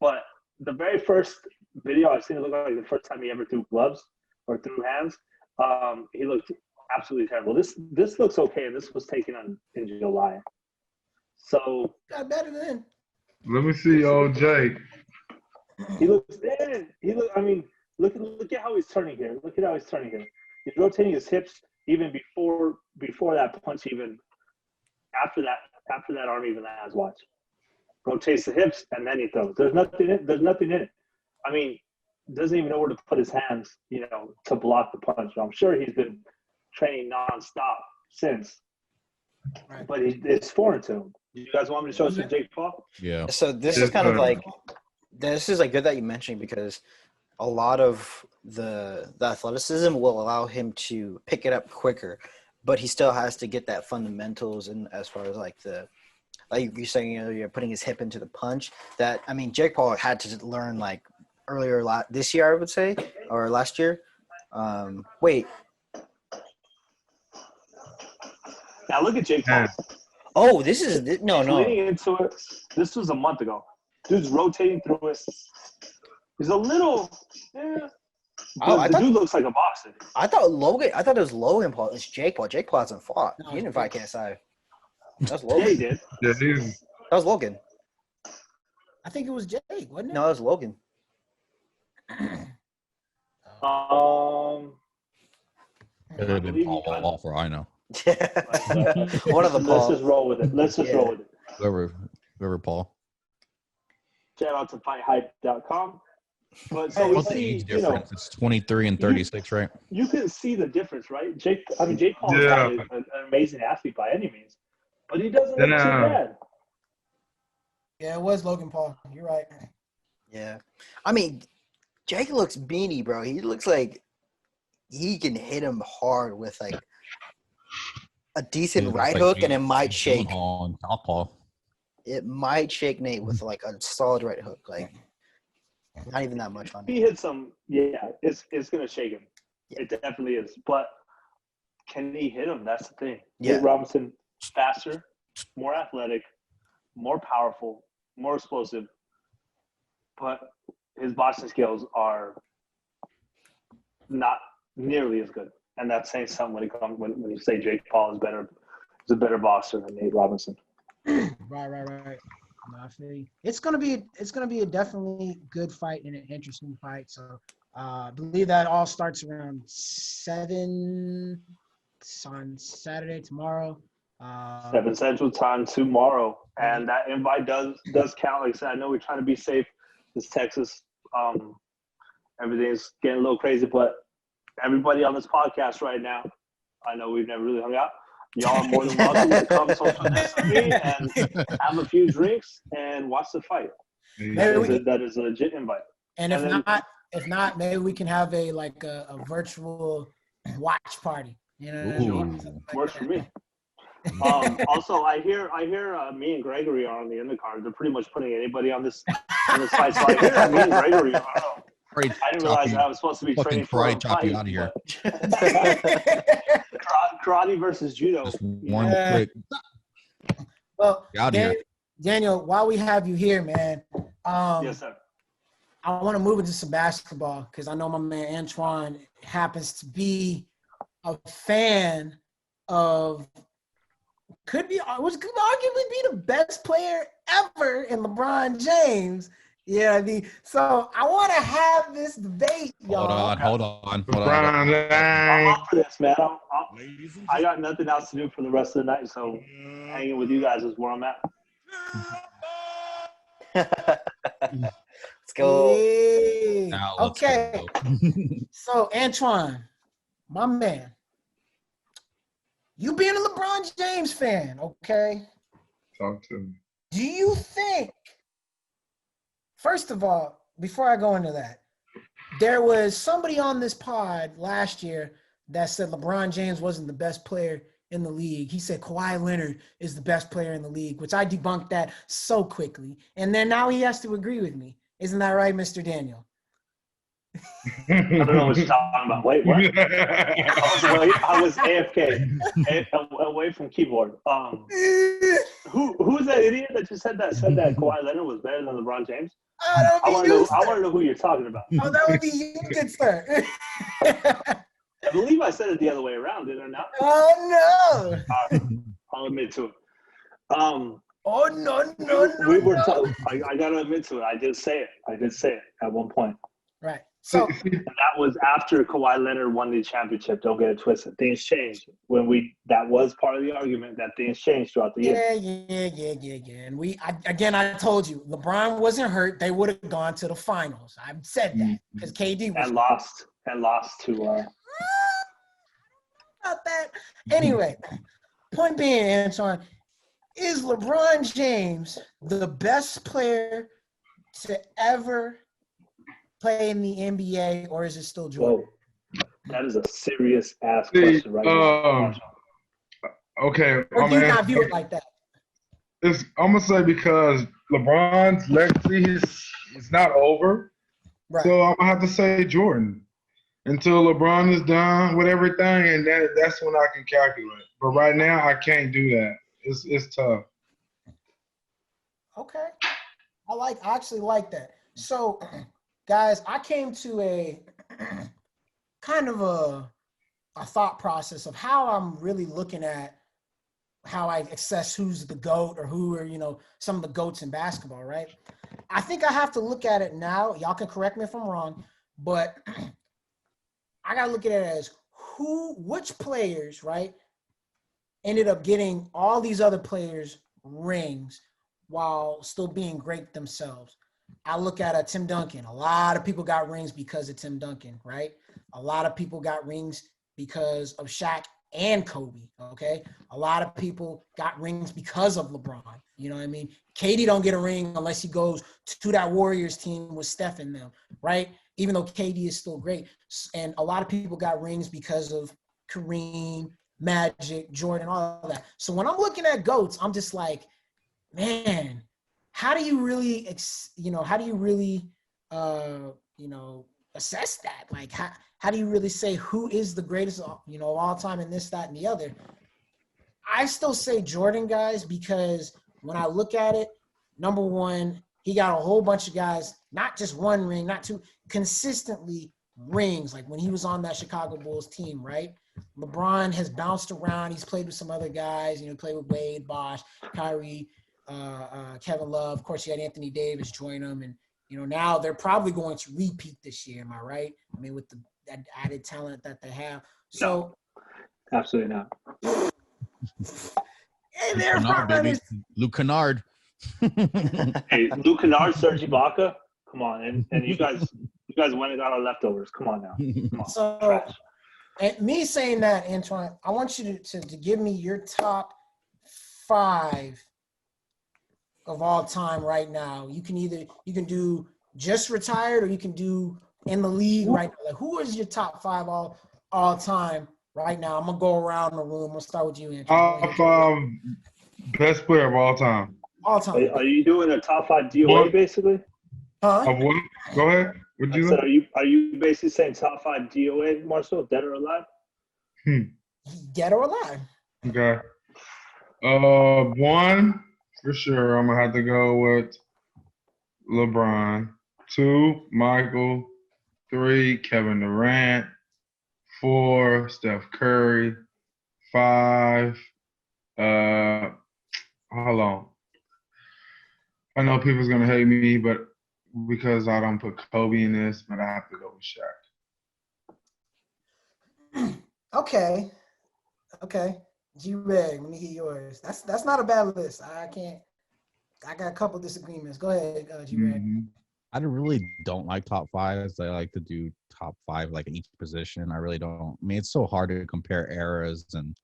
But the very first video I've seen, it look like the first time he ever threw gloves or threw hands. He looked absolutely terrible. This looks okay, and this was taken in July. So Got better than. Let me see, old Jake. he looks. I mean, look at how he's turning here. He's rotating his hips even before that punch. Even after that arm even has. Watch. Rotates the hips and then he throws. There's nothing in it. I mean, doesn't even know where to put his hands, to block the punch. I'm sure he's been training nonstop since, Right. but it's foreign to him. You guys want me to show some Jake Paul? Yeah. So this is kind of like good that you mentioned, because a lot of the athleticism will allow him to pick it up quicker, but he still has to get that fundamentals, and as far as like you're saying, you're putting his hip into the punch. That, I mean, Jake Paul had to learn like earlier this year, I would say, or last year. Wait. Now look at Jake Paul. Oh, this is no. Leading into it. This was a month ago. Dude's rotating through it. He's a little. Yeah. The dude looks like a boxer. I thought it was Logan Paul. It's Jake Paul. Jake Paul hasn't fought. He didn't fight KSI. That's Logan. Yeah, he did. Yeah, That was Logan. I think it was Jake, wasn't it? No, it was Logan. It would have been Paul for all I know. One of the Pauls. Let's just roll with it. Whoever Paul. Shout out to FightHype.com. But so we What's the see, age difference? It's 23 and 36, right? You can see the difference, right? Jake Paul is not an amazing athlete by any means, but he doesn't look too bad. Yeah, it was Logan Paul. You're right. Yeah. I mean, Jake looks beanie, bro. He looks like he can hit him hard with like a decent right hook, and it might shake. It might shake Nate with like a solid right hook, like not even that much on it. He hit some, it's gonna shake him. Yeah. It definitely is. But can he hit him? That's the thing. Yeah. Nate Robinson, faster, more athletic, more powerful, more explosive, but his boxing skills are not nearly as good. And that's saying something when you say Jake Paul is a better boxer than Nate Robinson. Right. No, I feel you. It's gonna be a definitely good fight and an interesting fight. So I believe that all starts around 7 on Saturday tomorrow. 7 Central Time tomorrow, and that invite does count. Like I said, I know we're trying to be safe. It's Texas. Everything's getting a little crazy, but everybody on this podcast right now, I know we've never really hung out. Y'all are more than welcome to come social distance me and have a few drinks and watch the fight. That is a legit invite. And if not, maybe we can have a virtual watch party. You know what I mean? Works for me. Also, I hear me and Gregory are on the undercard. They're pretty much putting anybody on this fight. So I hear that me and Gregory are. I didn't realize that I was supposed to be training for a fight. Chop you out of here. Karate versus judo. Just one quick. Well, Out here. Daniel, while we have you here, man, yes, sir. I want to move into some basketball because I know my man Antoine happens to be a fan of could arguably be the best player ever in LeBron James. Yeah, so I want to have this debate, y'all. Hold on. LeBron I'm James. up for this, man. I got nothing else to do for the rest of the night, so hanging with you guys is where I'm at. Let's go. Hey. Now let's Okay. go. So, Antoine, my man, you being a LeBron James fan, okay? Talk to me. Do you think, first of all, before I go into that, there was somebody on this pod last year that said LeBron James wasn't the best player in the league. He said Kawhi Leonard is the best player in the league, which I debunked that so quickly. And then now he has to agree with me. Isn't that right, Mr. Daniel? I don't know what you're talking about. Wait, what? I was AFK, away from keyboard. Who's that idiot that just said that Kawhi Leonard was better than LeBron James? That I would want be you, to know who you're talking about. Oh, that would be you, good sir. I believe I said it the other way around, did I not? Oh, no. I'll admit to it. Oh, no. I got to admit to it. I did say it at one point. Right. So And that was after Kawhi Leonard won the championship. Don't get it twisted. Things changed that was part of the argument that things changed throughout the year. Yeah. And I told you, LeBron wasn't hurt. They would have gone to the finals. I said that because KD was and lost to. About that. Anyway, point being, Antoine, is LeBron James the best player to ever play in the NBA, or is it still Jordan? Whoa, that is a serious ass question right now. Okay. Or do you not view it like that? I'm gonna say because LeBron's legacy is not over, Right. so I'm gonna have to say Jordan until LeBron is done with everything, and that's when I can calculate. But right now, I can't do that. It's tough. Okay. I actually like that. So, guys, I came to a kind of a thought process of how I'm really looking at how I assess who's the GOAT or who are, some of the GOATs in basketball, right? I think I have to look at it now. Y'all can correct me if I'm wrong, but I got to look at it as which players, right, ended up getting all these other players rings while still being great themselves. I look at Tim Duncan. A lot of people got rings because of Tim Duncan, right? A lot of people got rings because of Shaq and Kobe, okay? A lot of people got rings because of LeBron. You know what I mean? KD don't get a ring unless he goes to that Warriors team with Steph in them, right? Even though KD is still great. And a lot of people got rings because of Kareem, Magic, Jordan, all of that. So when I'm looking at GOATs, I'm just like, man, how do you really, assess that? Like, how do you really say who is the greatest, of all time in this, that, and the other? I still say Jordan, guys, because when I look at it, number one, he got a whole bunch of guys, not just one ring, not two, consistently rings. Like when he was on that Chicago Bulls team, right? LeBron has bounced around. He's played with some other guys. Played with Wade, Bosh, Kyrie, Kevin Love. Of course, you had Anthony Davis join him. And, now they're probably going to repeat this year. Am I right? I mean, with the added talent that they have. So, no, absolutely not. Hey, they're front runners. Luke Kennard. Hey, Luke Kennard, Serge Ibaka. Come on. And you guys went and got our leftovers. Come on now. Come on. So, Trash. and me saying that, Antoine, I want you to give me your top 5 of all time right now. You can do just retired, or you can do in the league right now. Like, who is your top 5 all time right now? I'm gonna go around the room. We'll start with you, Antoine. Best player of all time. All time. Are you doing a top 5 DOA basically? Huh? Of what? Go ahead. What you so are you basically saying top 5 DOA, Marcel, dead or alive? Dead or alive. Okay. 1 for sure. I'm gonna have to go with LeBron. 2, Michael. 3, Kevin Durant. 4, Steph Curry. 5, how long? I know people's gonna hate me, but because I don't put Kobe in this, but I have to go with Shaq. Okay. G-Reg, let me hear yours. That's not a bad list. I got a couple disagreements. Go ahead, G-Reg. Mm-hmm. I really don't like top fives. I like to do top five, like in each position. I really don't. I mean, it's so hard to compare eras and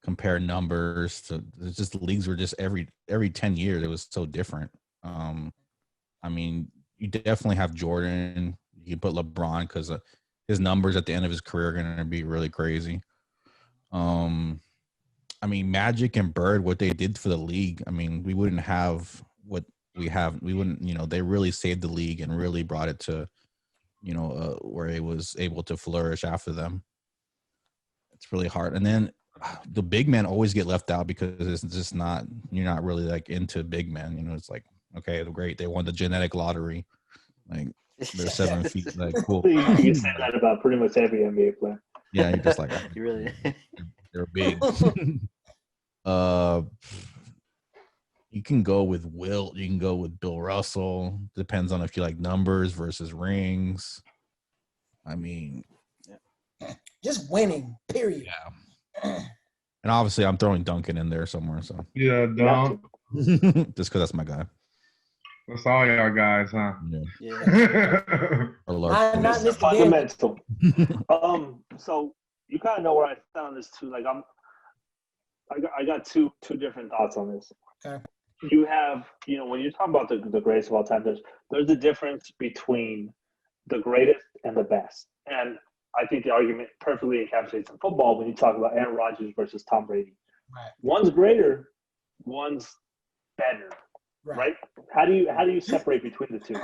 compare numbers. It's just the leagues were just every 10 years it was so different. I mean, you definitely have Jordan. You can put LeBron because his numbers at the end of his career are going to be really crazy. I mean, Magic and Bird, what they did for the league. I mean, we wouldn't have what we have. We wouldn't, they really saved the league and really brought it to, where it was able to flourish after them. It's really hard. And then the big men always get left out because it's just not, you're not really like into big men. It's like, okay, great. They won the genetic lottery. Like they're 7 feet. Like, cool. You can say that about pretty much every NBA player. Yeah, you're just like, You really. they're big. You can go with Wilt. You can go with Bill Russell. Depends on if you like numbers versus rings. I mean, Just winning, period. yeah. And obviously, I'm throwing Duncan in there somewhere. So Yeah, Dunk. just because that's my guy. That's all y'all guys, huh? Yeah. Or Not This is Mr. Daniel. fundamental. So you kind of know where I stand on this too. Like I got two different thoughts on this. Okay. You have, when you're talking about the greatest of all time, there's a difference between the greatest and the best. And I think the argument perfectly encapsulates in football when you talk about Aaron Rodgers versus Tom Brady. Right. One's greater, one's better. Right? How do you separate between the two?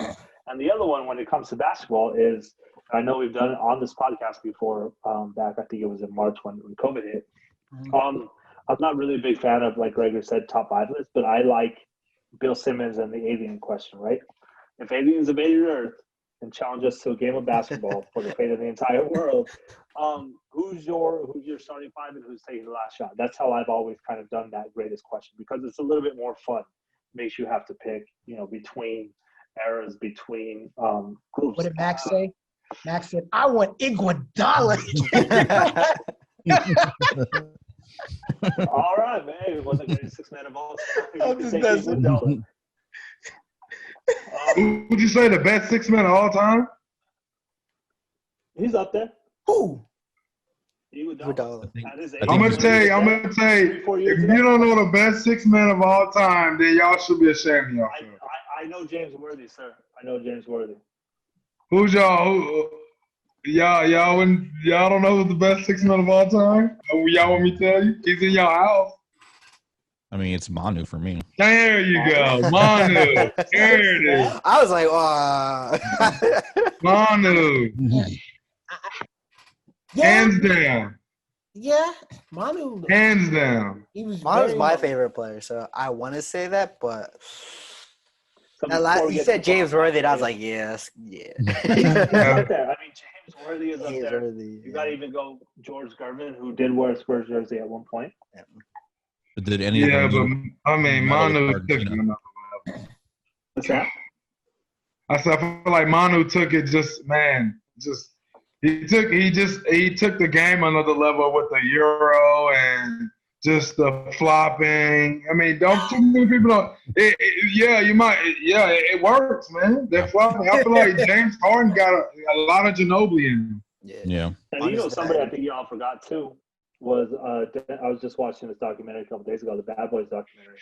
And the other one, when it comes to basketball, is I know we've done it on this podcast before. Back, I think it was in March when COVID hit. Mm-hmm. I'm not really a big fan of, like Gregor said, top five list, but I like Bill Simmons and the alien question. Right? If aliens invaded Earth and challenge us to a game of basketball for the fate of the entire world, who's your starting five and who's taking the last shot? That's how I've always kind of done that greatest question because it's a little bit more fun. Makes you have to pick, between eras, between groups. What did Max say? Max said, "I want Iguodala." All right, man. It wasn't the greatest six man of all time. I'm just messing. Would you say the best six men of all time? He's up there. Who? Iguodala. I'm gonna tell you, if you don't know the best six men of all time, then y'all should be ashamed of yourself. I know James Worthy, sir. I know James Worthy. Who's y'all? Y'all don't know who's the best six men of all time? Y'all want me to tell you? He's in y'all house. I mean, it's Manu for me. There you go, Manu. There it is. I was like, Manu. Yeah. Hands down. Yeah, Manu. Hands down. He was Manu's my favorite player, so I want to say that, but you said James Worthy, and I was like, yes, yeah. He's up there. I mean, James Worthy is up James there. Worthy, You got to even go George Gervin, who did wear a Spurs jersey at one point. Yeah. But did any of them? But I mean, Manu took it Argentina? another level. What's that? I feel like Manu took it he took the game another level with the Euro and just the flopping. I mean, don't too many people don't. It works, man. That flopping. I feel like James Harden got a lot of Ginobili in him. Yeah. And somebody I think y'all forgot too was I was just watching this documentary a couple days ago, the Bad Boys documentary.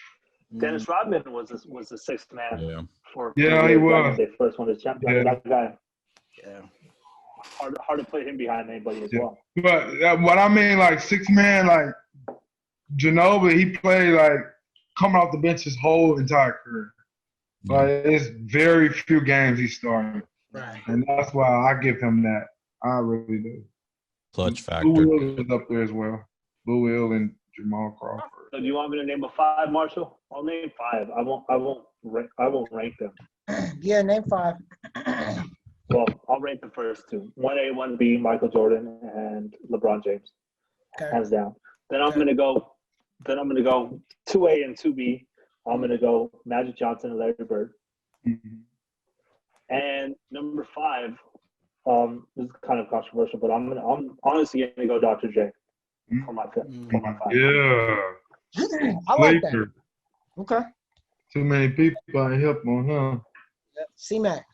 Dennis Rodman was the sixth man for he was. They first won the championship. Yeah. That guy. Yeah. Hard to put him behind anybody as well. But what I mean, like six man, like Ginobili, he played like coming off the bench his whole entire career. Like it's very few games he started, Right. and that's why I give him that. I really do. Clutch factor. Lou Will is up there as well. Lou Will and Jamal Crawford. So do you want me to name a five, Marshall? I'll name five. I won't rank them. Yeah, name five. Well, I'll rank the first two. 1A, 1B, Michael Jordan and LeBron James. Okay. Hands down. Then I'm gonna go 2A and 2B. I'm gonna go Magic Johnson and Larry Bird. Mm-hmm. And number 5, this is kind of controversial, but I'm honestly gonna go Dr. J for my 5. Yeah. I like that. Sleeper. Okay. Too many people I help on, huh? C-Mac.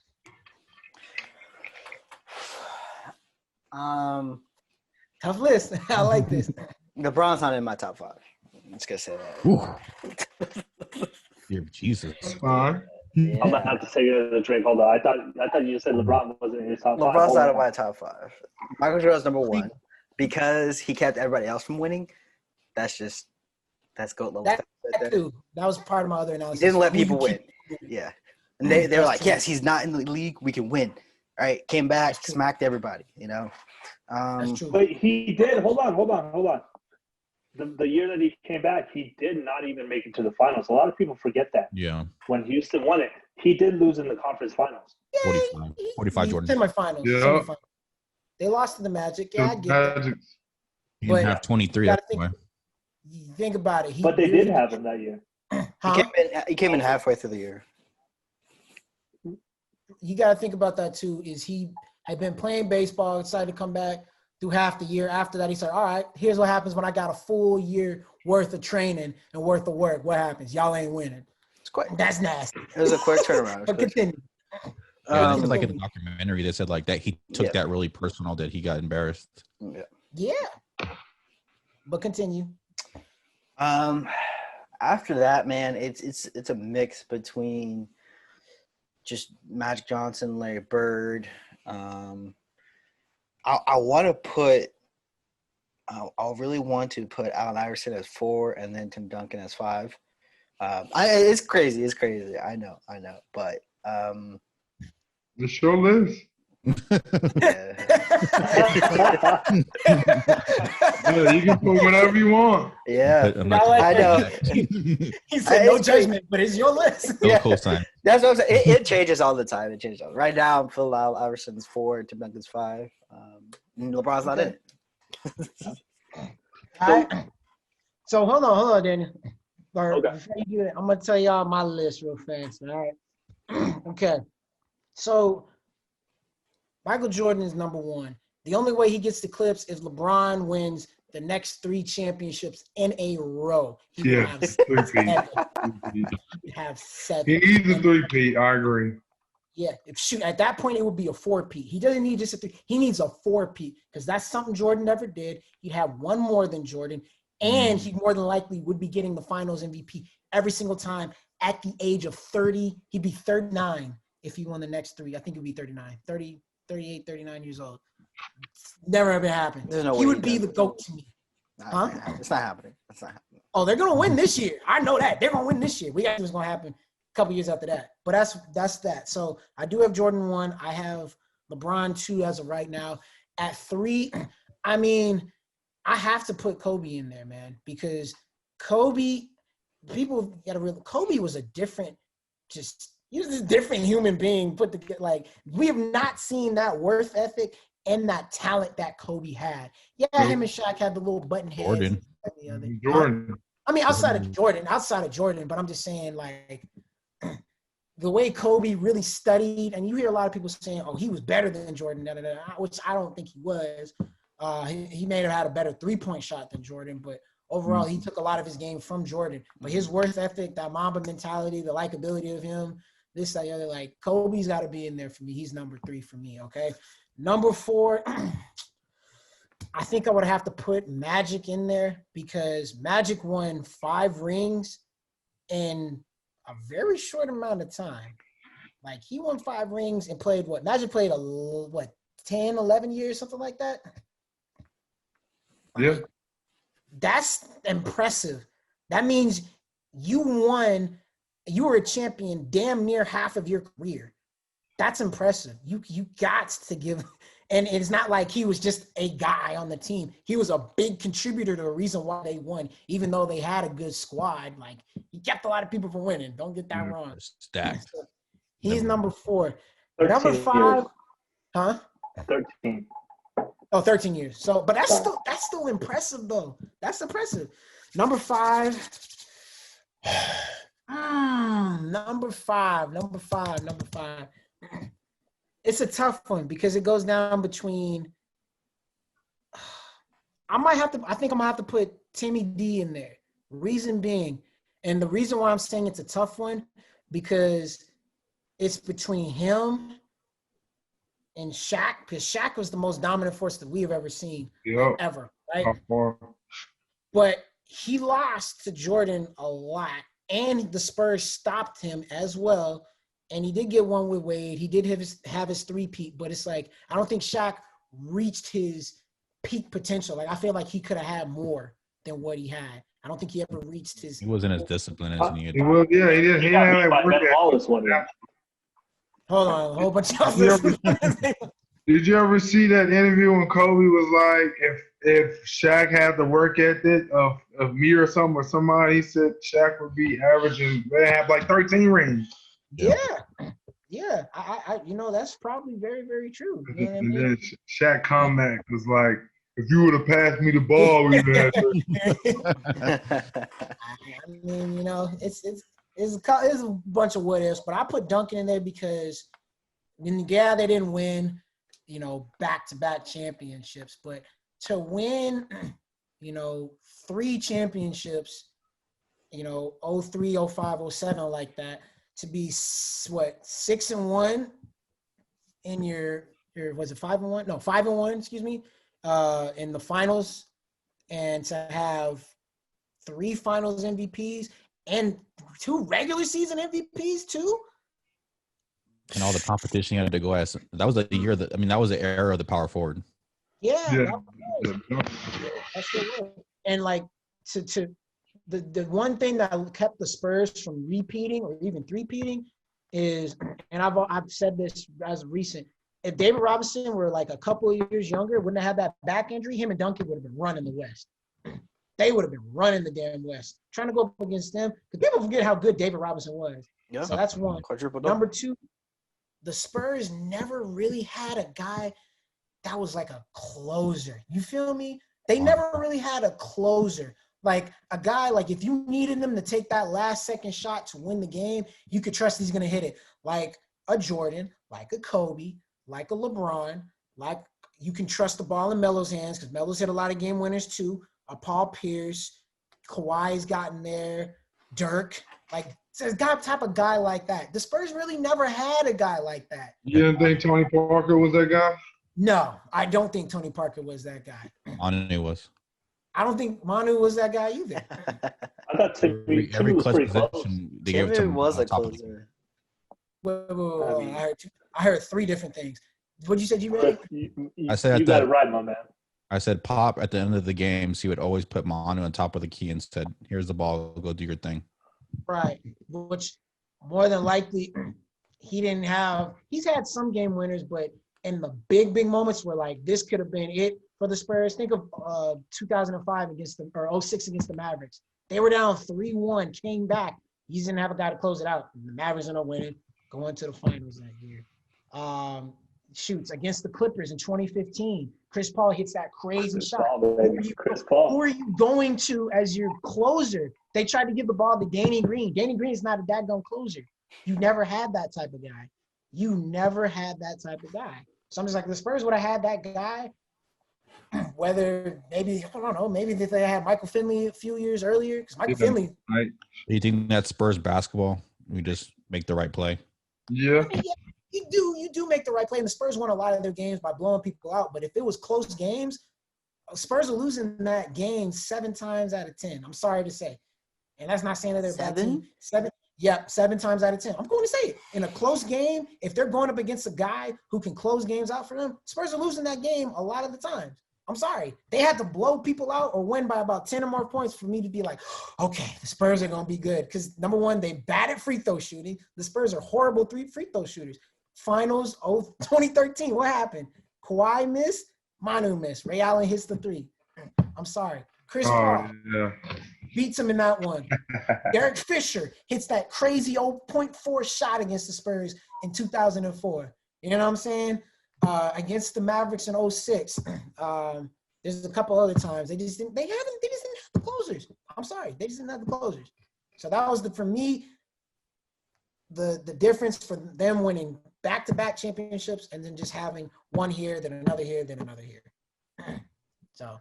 Tough list. I like this. LeBron's not in my top 5. I'm just gonna say that. Ooh. Dear Jesus. That's fine. I'm gonna have to say the Drake. Hold on. I thought you said LeBron wasn't in your top 5. LeBron's out of my top 5. Michael Jordan's number 1 because he kept everybody else from winning. That's GOAT level. That was part of my other analysis. He didn't let people win. Yeah. And they were like, yes, he's not in the league. We can win. All right. Came back, smacked everybody, you know. That's true. But he did. Hold on. The year that he came back, he did not even make it to the finals. A lot of people forget that. Yeah. When Houston won it, he did lose in the conference finals. 45 Jordan. Semifinals. Yeah. Semifinals. They lost to the Magic. Yeah, I get that. Magic. He didn't have 23. That's why. Think about it. But they did have him that year. Huh? He came in halfway through the year. You got to think about that too. Is he had been playing baseball, decided to come back through half the year. After that, he said, all right, here's what happens when I got a full year worth of training and worth of work. What happens? Y'all ain't winning. That's nasty. It was a quick turnaround. But continue. Yeah, this is like in the documentary. They said like that he took that really personal, that he got embarrassed. Yeah. But continue. After that, man, it's a mix between just Magic Johnson, Larry Bird. I want to put. I really want to put Allen Iverson as 4 and then Tim Duncan as 5. It's crazy. It's crazy. I know. But It's your list. yeah. Yeah, you can put whatever you want. Yeah, I'm not I know. He said no judgment, but it's your list. no cosign. That's what I'm saying. It changes all the time. It changes. Right now, I'm feeling Allen Iverson's 4, Tim Duncan's 5. LeBron's not in it. All right. So hold on, Daniel. Okay. Before you do that, I'm gonna tell y'all my list real fast. All right. Okay. So Michael Jordan is number 1. The only way he gets the clips is LeBron wins the next 3 championships in a row. He would have 7. He would have 7. He needs a 3-peat. I agree. Yeah, at that point it would be a 4-peat. He doesn't need just a 3. He needs a 4-peat because that's something Jordan never did. He'd have one more than Jordan, and he more than likely would be getting the Finals MVP every single time at the age of 30. He'd be 39 if he won the next 3. I think he'd be 39, 30, 38, 39 years old. Never ever happened. No he would be the GOAT to me. Huh? It's not happening. Oh, they're gonna win this year. I know that they're gonna win this year. We got to see what's gonna happen a couple years after that. But that's that. So I do have Jordan 1. I have LeBron 2 as of right now. At 3, I mean, I have to put Kobe in there, man, because Kobe. People got to realize Kobe was a different, he was a different human being put together. Like, we have not seen that work ethic and that talent that Kobe had. Yeah, him and Shaq had the little button heads. Jordan. I mean, outside of Jordan, but I'm just saying, like, the way Kobe really studied, and you hear a lot of people saying, oh, he was better than Jordan, which I don't think he was. He may have had a better three-point shot than Jordan, but overall, he took a lot of his game from Jordan. But his work ethic, that Mamba mentality, the likability of him, this, that, the other, like, Kobe's got to be in there for me. He's number 3 for me, okay? Number 4, I think I would have to put Magic in there because Magic won 5 rings in a very short amount of time. Like, he won 5 rings and played what? Magic played 10, 11 years, something like that? Yeah. That's impressive. That means you were a champion damn near half of your career. That's impressive. You got to give, and it's not like he was just a guy on the team. He was a big contributor to the reason why they won, even though they had a good squad. Like, he kept a lot of people from winning. Don't get that wrong. Stacked. He's number 4. 13 Number 5, years. huh? 13. Oh, 13 years. So, but that's still impressive, though. That's impressive. Number 5. Number five. It's a tough one because it goes down between. I think I'm gonna have to put Timmy D in there. Reason being, and the reason why I'm saying it's a tough one, because it's between him and Shaq, because Shaq was the most dominant force that we have ever seen, Yep. ever, right? How far? But he lost to Jordan a lot, and the Spurs stopped him as well. And he did get one with Wade. He did have his three-peat, but it's like I don't think Shaq reached his peak potential. Like I feel like he could have had more than what he had. I don't think he ever reached his. He wasn't as disciplined as he needed. He was, yeah, he didn't. He got didn't beat have by that work Ben ethic. Wallace one year. Hold on, a whole bunch of Did you ever see that interview when Kobe was like, if Shaq had the work ethic of me or somebody, he said Shaq would be averaging, they have like 13 rings. Yeah. I that's probably very, very true. You know what I And mean? then Shaq comeback was like, if you would have passed me the ball, we'd have had 13. I mean, it's a bunch of what ifs, but I put Duncan in there because, they didn't win, back-to-back championships, but to win, 3 championships, 03, 05, 07 like that, to be 6-1 in your was it 5-1? No, 5-1, excuse me, in the finals, and to have 3 finals MVPs and 2 regular season MVPs too. And all the competition you had to go at. That was the year that was the era of the power forward. Yeah. That's the word. And like to the one thing that kept the Spurs from repeating or even three-peating is, and I've said this as recent, if David Robinson were like a couple of years younger, wouldn't have had that back injury, him and Duncan would have been running the West. They would have been running the damn West. Trying to go up against them, because people forget how good David Robinson was. Yeah. So that's one. Quadruple Number 2, the Spurs never really had a guy that was like a closer. You feel me? They never really had a closer. Like a guy, like if you needed them to take that last second shot to win the game, you could trust he's going to hit it. Like a Jordan, like a Kobe, like a LeBron, like you can trust the ball in Melo's hands because Melo's hit a lot of game winners too. A Paul Pierce, Kawhi's gotten there, Dirk, like it's a type of guy like that. The Spurs really never had a guy like that. You didn't think Tony Parker was that guy? No, I don't think Tony Parker was that guy. Manu was. I don't think Manu was that guy either. I thought Timmy Every was clutch pretty close. possession, they gave it to Timmy him was on a top of the- closer. Wait. I heard 3 different things. What'd you say, G-Man? I said you got it right, my man. I said Pop at the end of the games, he would always put Manu on top of the key and said, "Here's the ball, go do your thing." Right. Which more than likely he's had some game winners, but in the big moments where like this could have been it for the Spurs. Think of 2005 or 06 against the Mavericks. They were down 3-1, came back. He didn't have a guy to close it out. The Mavericks ended up winning, going to the finals that year. Shoots against the Clippers in 2015. Chris Paul hits that crazy shot. Chris Paul. Who are you going to as your closer? They tried to give the ball to Danny Green. Danny Green is not a daggone closer. You never had that type of guy. So I'm just like, the Spurs would have had that guy, whether maybe, I don't know, maybe if they had Michael Finley a few years earlier. Because Michael Finley. Right. Do you think that's Spurs basketball? We just make the right play. Yeah. I mean, yeah, you do make the right play. And the Spurs won a lot of their games by blowing people out. But if it was close games, Spurs are losing that game 7 times out of 10. I'm sorry to say. And that's not saying that they're a bad team. 7 times out of 10. I'm going to say it. In a close game, if they're going up against a guy who can close games out for them, Spurs are losing that game a lot of the times. I'm sorry. They had to blow people out or win by about 10 or more points for me to be like, okay, the Spurs are going to be good. Because, number one, they bad at free throw shooting. The Spurs are horrible free throw shooters. Finals 2013, what happened? Kawhi missed, Manu missed. Ray Allen hits the 3. I'm sorry. Chris Paul beats him in that one. Derek Fisher hits that crazy 0.4 shot against the Spurs in 2004. You know what I'm saying? Against the Mavericks in 06. There's a couple other times. They just didn't have the closers. I'm sorry. They just didn't have the closers. So that was for me, the difference for them winning back-to-back championships and then just having one here, then another here, then another here. So,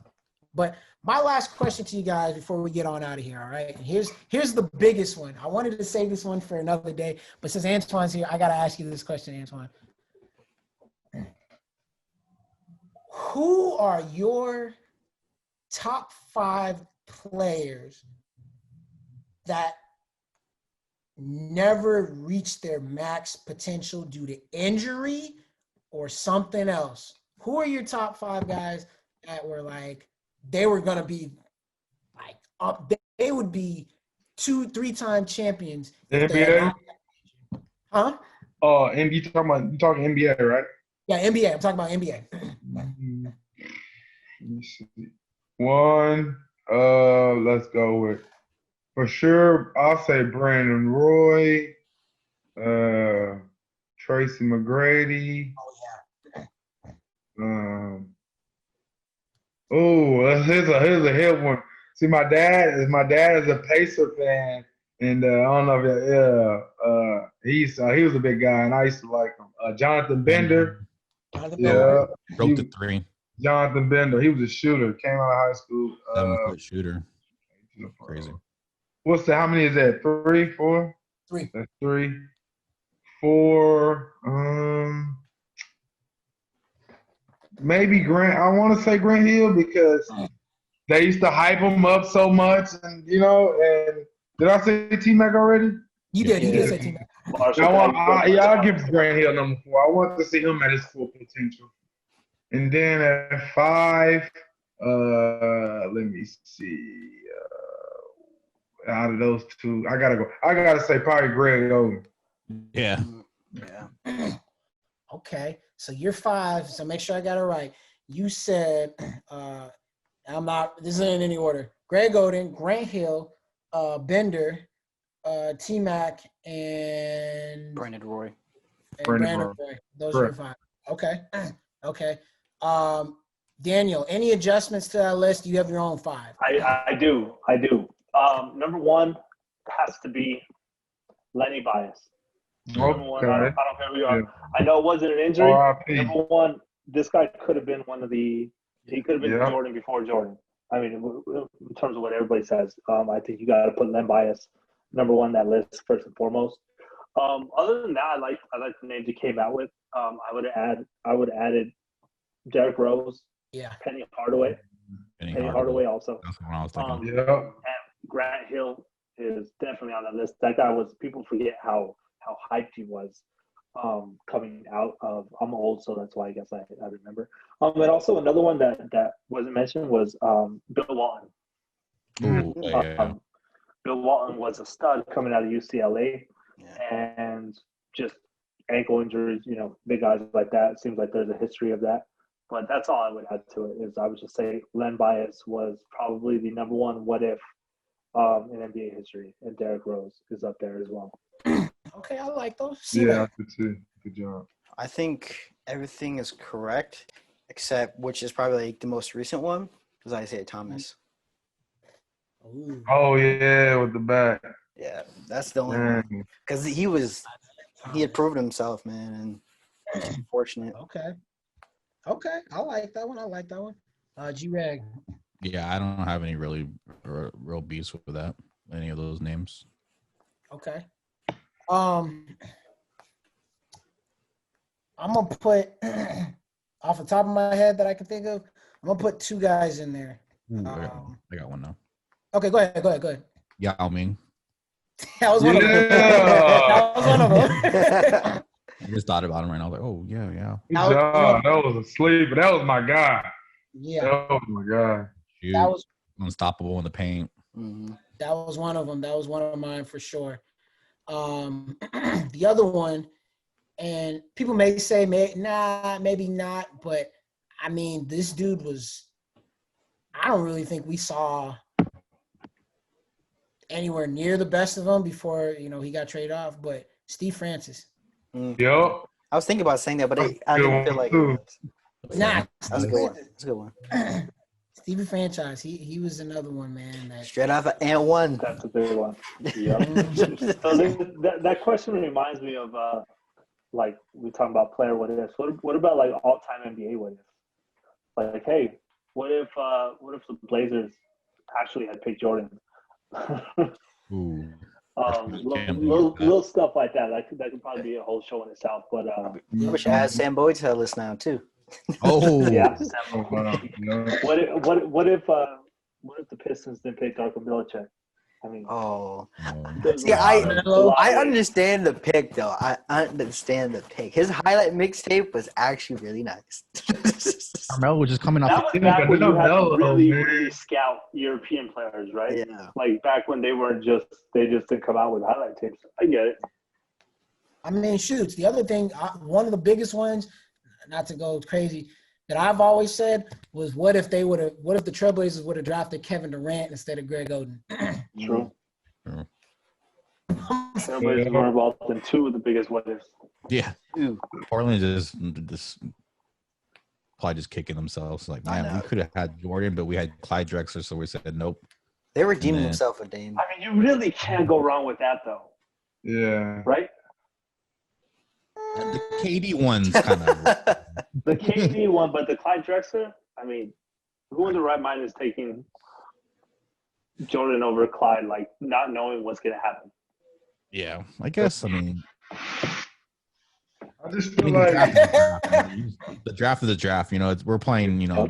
but my last question to you guys before we get on out of here, all right? And here's the biggest one. I wanted to save this one for another day, but since Antoine's here, I got to ask you this question, Antoine. Who are your top 5 players that never reached their max potential due to injury or something else? Who are your top 5 guys that were like, they were going to be like up, they would be 2-3-time champions if they had not. Huh? You talking NBA, right? Yeah, NBA. I'm talking about NBA. Let me see. One, let's go with, for sure, I'll say Brandon Roy, Tracy McGrady. Here's a hit one. See, my dad is a Pacer fan, and I don't know if he was a big guy, and I used to like him. Jonathan Bender. Yeah, Broke the 3. Jonathan Bender. He was a shooter. Came out of high school. 7-foot shooter. Crazy. How many is that? 3, 4? 3. That's 3. 4. Maybe Grant. I want to say Grant Hill because they used to hype him up so much, and And did I say T-Mac already? You did. You did say T-Mac. I'll give Grant Hill number 4. I want to see him at his full potential. And then at 5, let me see. Out of those 2, I gotta say probably Greg Oden. Yeah. Yeah. Okay, so you're 5. So make sure I got it right. You said this isn't in any order. Greg Oden, Grant Hill, Bender, T-Mac, and Brandon Roy. Brandon Roy. Those are your 5. Okay. Okay. Daniel, any adjustments to that list? You have your own 5. I do. Number 1 has to be Lenny Bias. Number 1, I don't care who you are. Yeah. I know it wasn't an injury. Number 1, this guy could have been he could have been Jordan before Jordan. I mean, in terms of what everybody says, I think you got to put Len Bias number 1 on that list first and foremost. Other than that, I like the names he came out with. I would have added Derrick Rose. Yeah. Penny Hardaway. Penny Hardaway also. That's what I was thinking. And Grant Hill is definitely on that list. That guy people forget how hyped he was coming out of. I'm old, so that's why I guess I remember. And also another one that wasn't mentioned was Bill Walton. Ooh, yeah. Bill Walton was a stud coming out of UCLA, and just ankle injuries, big guys like that. It seems like there's a history of that. But that's all I would add to it is I would just say Len Bias was probably the number 1 what if in NBA history, and Derrick Rose is up there as well. Okay, I like those. I could too. Good job. I think everything is correct, except which is probably like the most recent one, is Isaiah Thomas. Ooh. Oh yeah, with the back. Yeah, that's the only one because he had proven himself, man, and it's unfortunate. Okay, I like that one. G-Rag. Yeah, I don't have any really real beefs with that. Any of those names. Okay. I'm gonna put off the top of my head that I can think of. I'm gonna put 2 guys in there. I got one now. Okay, go ahead. Yao Ming. That was one of them. That was one of them. I just thought about him right now. I was like, oh yeah. Good job. That was a sleeper. That was my guy. Yeah. That was my guy. Shoot. That was unstoppable in the paint. Mm-hmm. That was one of them. That was one of mine for sure. The other one, and people may say, maybe not, but I mean, this dude was. I don't really think we saw anywhere near the best of him before he got traded off. But Steve Francis. Yep. I was thinking about saying that, but I didn't feel like it was. Nah, That's a good one. That's a good one. Stevie Franchise. He was another one, man. That Straight off of Antoine. That's a big one. Yep. So that question reminds me of like we talking about player what ifs. What about like all time NBA what ifs? Like, hey, what if the Blazers actually had picked Jordan? Ooh. Little stuff like that. That could probably be a whole show in itself. But I wish I had Sam Boyd tell us now too. Oh. yeah. Oh, wow. No. What if the Pistons didn't pick Darko Milicic? I mean, Oh. No. See, I understand the pick though. I understand the pick. His highlight mixtape was actually really nice. Carmelo was just coming that off. was back when you had to really, man. really scout European players, right? Yeah. Like back when they just didn't come out with highlight tapes. I get it. I mean, shoots. The other thing, one of the biggest ones, not to go crazy, that I've always said was, what if the Trailblazers would have drafted Kevin Durant instead of Greg Oden? True. True. Everybody's more involved than two of the biggest what ifs. Yeah. Portland is just probably just kicking themselves. Like, man, we could have had Jordan, but we had Clyde Drexler, so we said nope. They redeemed themselves with Dame. I mean, you really can't go wrong with that, though. Yeah. Right? The KD one's kind of The KD one, but the Clyde Drexler, I mean, who in the right mind is taking Jordan over Clyde, like not knowing what's going to happen? yeah. I guess. I mean, I just feel like the draft is a draft. You know, we're playing. You know,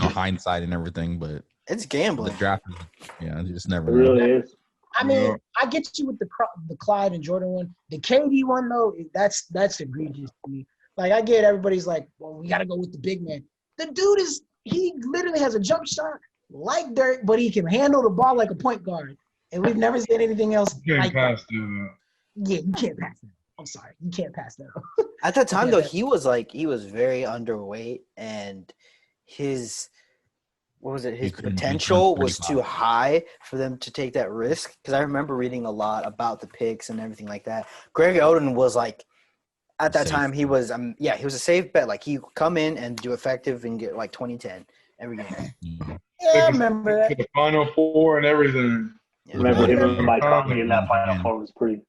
hindsight and everything, but It's gambling. the draft. Yeah, you just never It know. really is. I mean, I get you with the Clyde and Jordan one. The KD one, though, that's egregious to me. Like, I get everybody's like, well, we got to go with the big man. The dude he literally has a jump shot like Dirk, but he can handle the ball like a point guard. And we've never seen anything else you like can't that. pass through Yeah, you can't pass that. I'm sorry. You can't pass that. At that time, though, he was very underweight, and his his couldn't potential be was too high for them to take that risk. Because I remember reading a lot about the picks and everything like that. Greg Oden was like, at that time, he was he was a safe bet. Like, he could come in and do effective and get like 20-10 every game. Mhm. Yeah, I remember to that. the Final Four and everything. Yeah. Remember him and Mike Oh, Conley in that Final Four was pretty.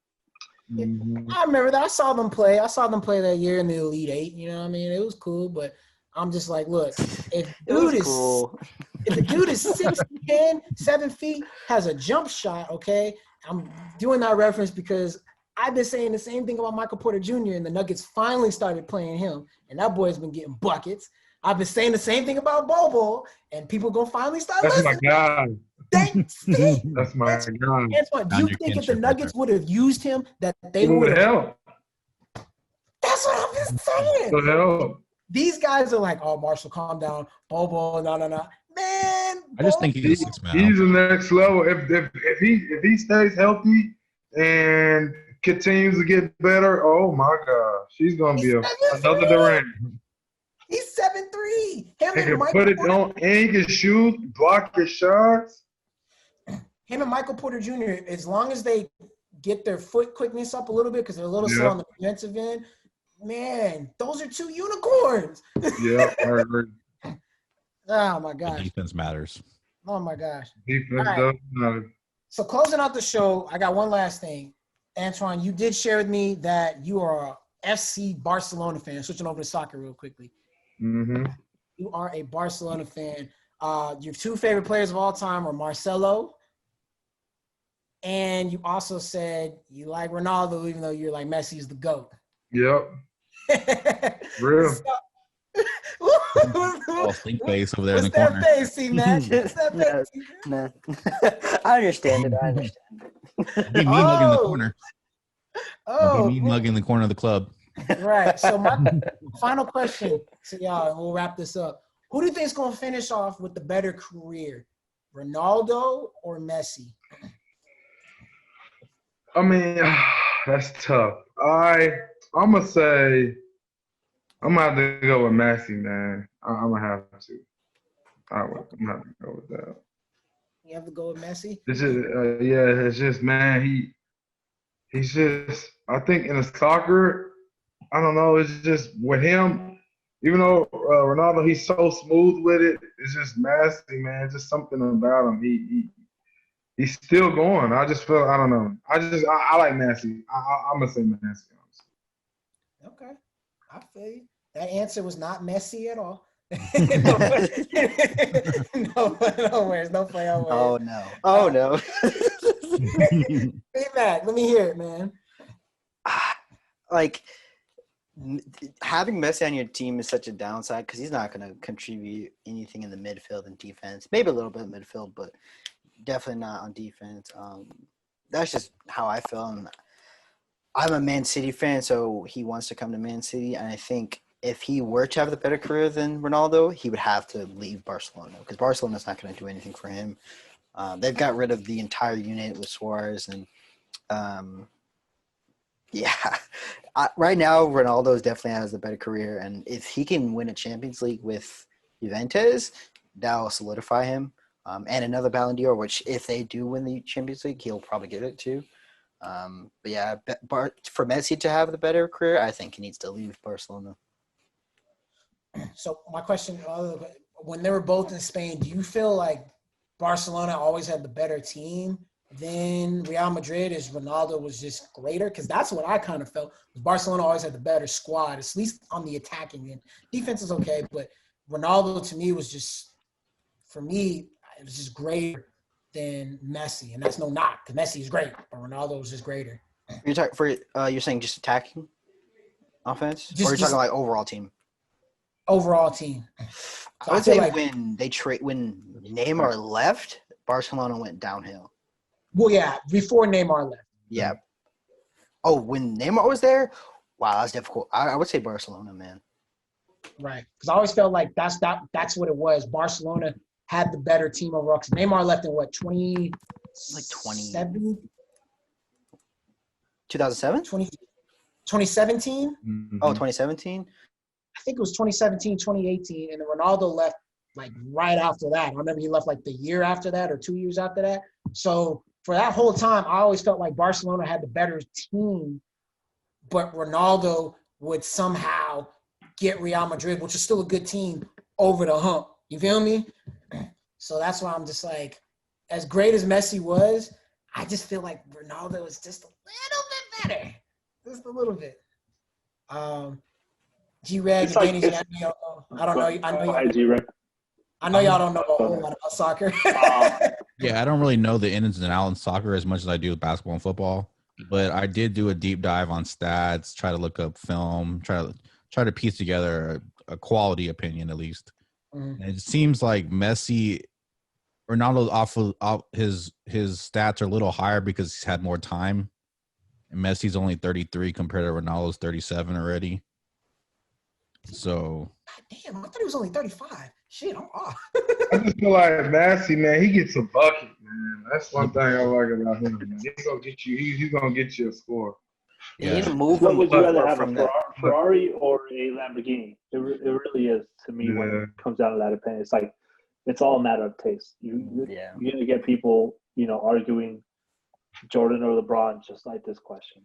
Mhm. I remember that. I saw them play that year in the Elite Eight. You know what I mean? It was cool, but I'm just like, look, if It was dude is cool. if the dude is 6'10", 7 feet, has a jump shot, okay? I'm doing that reference because I've been saying the same thing about Michael Porter Jr. and the Nuggets finally started playing him, and that boy's been getting buckets. I've been saying the same thing about Bobo, and people gonna finally start That's my listening. guy. See? That's my guy. Antoine, do Found you your think if the kinship right Nuggets would have used him, that they Who would the have? hell? That's what I'm just saying. Who the hell? These guys are like, oh, Marshall, calm down. Bobo, no. Man, I just think he's a six man. He's the next level. If he stays healthy and continues to get better, oh my gosh, he's gonna be another Durant. He's 7'3". He can Michael put it Porter, on, and he can shoot, block his shots. him and Michael Porter Jr., as long as they get their foot quickness up a little bit because they're a little slow on the defensive end, man, those are two unicorns. Yeah, I agree. Oh, my The gosh. defense matters. Oh, my gosh. Defense All right. does matter. So closing out the show, I got one last thing. Antoine, you did share with me that you are a FC Barcelona fan. Switching over to soccer real quickly. Mm-hmm. You are a Barcelona fan. Your two favorite players of all time are Marcelo, and you also said you like Ronaldo, even though you're like Messi is the GOAT. Yep. Real. Oh, stink face over there in the What's that corner. face, see, man? What's that face, see, man? Nah. I understand it. Be me mugging in the Oh. corner. Oh, Be me mugging in the corner of the club. right. So my final question to y'all, and we'll wrap this up. Who do you think is going to finish off with the better career, Ronaldo or Messi? I mean, that's tough. I'm gonna say I'm gonna have to go with Messi, man. I'm gonna have to. I'm gonna have to go with that. You have to go with Messi? It's just, it's just, man. He's just. I think in the soccer, I don't know. It's just with him. Even though Ronaldo, he's so smooth with it. it's just Messi, man. Just something about him. He's still going. I just feel, I don't know. I like Messi. I'm gonna say Messi. Okay, I feel you. That answer was not messy at all. no worries, no play on words. Oh no. Hey, Mac, let me hear it, man. Like having Messi on your team is such a downside because he's not going to contribute anything in the midfield and defense. Maybe a little bit in midfield, but definitely not on defense. That's just how I feel. And I'm a Man City fan, so he wants to come to Man City. And I think if he were to have the better career than Ronaldo, he would have to leave Barcelona because Barcelona's not going to do anything for him. They've got rid of the entire unit with Suarez and right now, Ronaldo definitely has a better career, and if he can win a Champions League with Juventus, that will solidify him. And another Ballon d'Or, which if they do win the Champions League, he'll probably get it too. But yeah, for Messi to have the better career, I think he needs to leave Barcelona. So my question, when they were both in Spain, do you feel like Barcelona always had the better team than Real Madrid, as Ronaldo was just greater? Because that's what I kind of felt. Barcelona always had the better squad, at least on the attacking end. Defense is okay, but Ronaldo to me was just, for me, it was just greater than Messi. And that's no knock, because Messi is great, but Ronaldo was just greater. You're saying just attacking offense? Or you're talking like overall team? Overall team. So I would say like when Neymar left, Barcelona went downhill. Well, yeah, before Neymar left. Yeah. Oh, when Neymar was there? Wow, that's difficult. I would say Barcelona, man. Right. Because I always felt like that's what it was. Barcelona had the better team overall. Because Neymar left in what, 2017? 2007? 2017? Mm-hmm. Oh, 2017? I think it was 2017, 2018. And then Ronaldo left like right after that. I remember he left like the year after that or 2 years after that. So for that whole time, I always felt like Barcelona had the better team, but Ronaldo would somehow get Real Madrid, which is still a good team, over the hump. You feel me? So that's why I'm just like, as great as Messi was, I just feel like Ronaldo is just a little bit better. Just a little bit. G-Reg and Danny G, I don't know. I know y'all don't know a whole lot about soccer. Yeah, I don't really know the ins and outs in soccer as much as I do with basketball and football, but I did do a deep dive on stats, try to look up film, try to piece together a quality opinion at least. Mm-hmm. And it seems like Ronaldo's off his stats are a little higher because he's had more time, and Messi's only 33 compared to Ronaldo's 37 already. So, damn, I thought he was only 35. Shit, I'm off. I just feel like Messi, man, he gets a bucket, man. That's one thing I like about him, man. He's gonna get you. He's gonna get you a score. Yeah. What would you rather have, a Ferrari or a Lamborghini? It really is to me when it comes down to that opinion. It's like it's all a matter of taste. You're gonna get people, arguing Jordan or LeBron just like this question.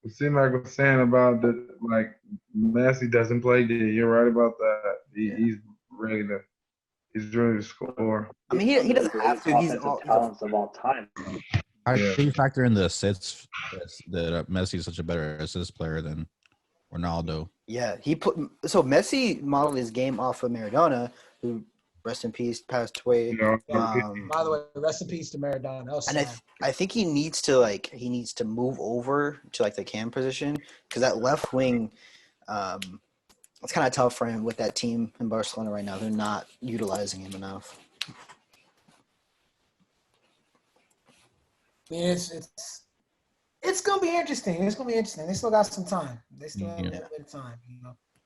C-Mac was saying about that, like Messi doesn't play good. You're right about that. He's ready to score. I mean, he doesn't have to. He's offensive talents of all time. I think factor in the assists that Messi is such a better assist player than Ronaldo. Yeah, Messi modeled his game off of Maradona, who rest in peace, passed away. By the way, rest in peace to Maradona. And I think he needs to move over to like the cam position because that left wing, it's kind of tough for him with that team in Barcelona right now. They're not utilizing him enough. I mean, it's gonna be interesting. It's gonna be interesting. They still got some time. They still have a little bit of time,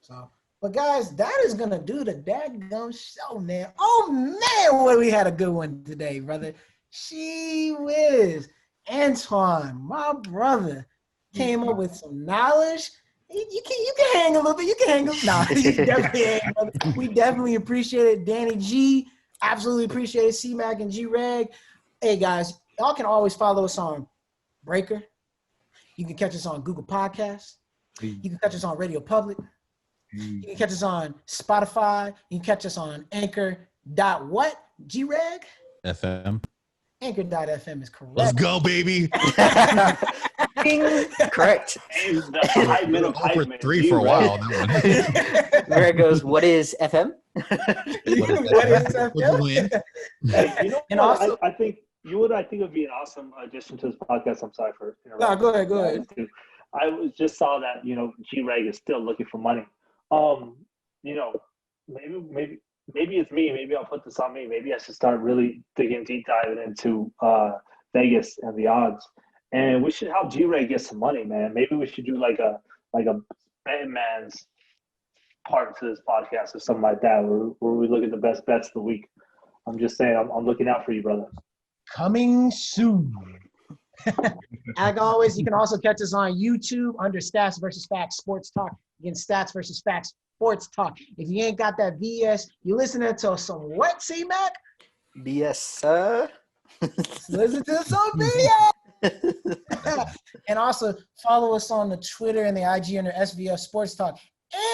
So, but guys, that is gonna do the dadgum show, man. Oh man, we had a good one today, brother. She whiz. Antoine, my brother, came up with some knowledge. You can hang a little bit. You can hang a little. Nah, you definitely hang, brother. We definitely appreciate it. Danny G, absolutely appreciate it. C-Mac and G-Reg. Hey, guys, y'all can always follow us on Breaker. You can catch us on Google Podcasts. You can catch us on Radio Public. You can catch us on Spotify. You can catch us on Anchor. What? G-Reg? FM. Anchor.fm is correct. Let's go, baby. Correct. And the high middle For hype man. 3 for a while. That one. Greg goes, what is FM? What is that? What's the win? Hey, you know And what? also- I think I think would be an awesome addition to this podcast. I'm sorry for No, go ahead. I just saw that G-Reg is still looking for money. Maybe it's me. Maybe I'll put this on me. Maybe I should start really deep diving into Vegas and the odds. And we should help G-Reg get some money, man. Maybe we should do like a Batman's part to this podcast or something like that, where we look at the best bets of the week. I'm just saying, I'm looking out for you, brother. Coming soon. As always, you can also catch us on YouTube under Stats versus Facts Sports Talk. Again, Stats versus Facts Sports Talk. If you ain't got that BS, you listening to some what, C-Mac? BS, sir. Listen to some BS. And also follow us on the Twitter and the IG under SVF Sports Talk.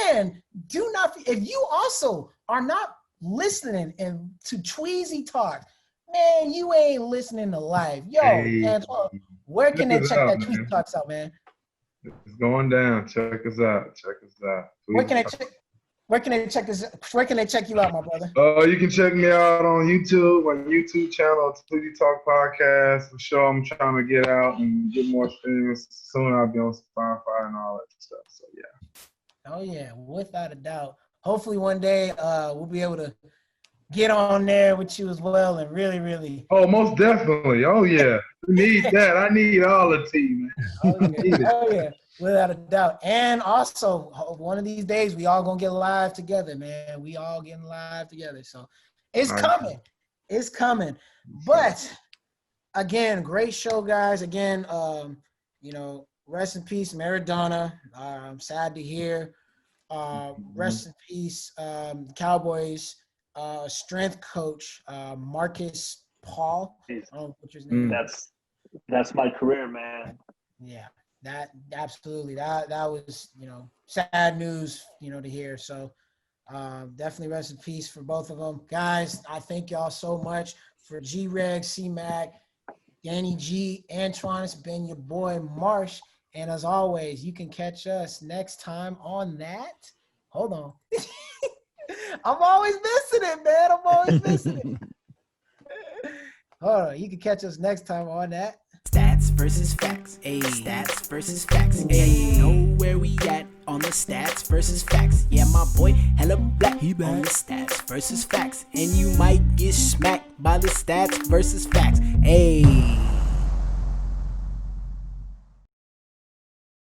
And do not, if you also are not listening to Tweezy Talk, man, you ain't listening to live. Yo, Antoine, where can they check that Tweezy Talks out, man? It's going down. Check us out. Where can they check us? Where can they check you out, my brother? You can check me out on YouTube, my YouTube channel, Tweezy Talk Podcast. I'm sure I'm trying to get out and get more streams. Soon I'll be on Spotify and all that stuff. So yeah. Oh yeah, without a doubt. Hopefully one day we'll be able to get on there with you as well and really, really. Oh, most definitely. Oh yeah. We need that. I need all the tea, man. Oh yeah, without a doubt. And also, one of these days we all gonna get live together, man. We all getting live together. So it's coming. It's coming. But again, great show, guys. Again, rest in peace, Maradona. I'm sad to hear. Rest in peace, Cowboys strength coach, Marcus Paul. I don't know what his name is. That's my career, man. Yeah, that absolutely. That was, sad news, to hear. So definitely rest in peace for both of them. Guys, I thank y'all so much. For G-Reg, C-Mac, Danny G, Antoine, it's been your boy Marsh. And as always, you can catch us next time on that. Hold on. I'm always missing it, man. I'm always missing it. Hold on. You can catch us next time on that. Stats versus facts. Ayy. Stats versus facts. Ayy. Know where we at on the stats versus facts. Yeah, my boy, hella black. He back. On the stats versus facts. And you might get smacked by the stats versus facts. Ayy.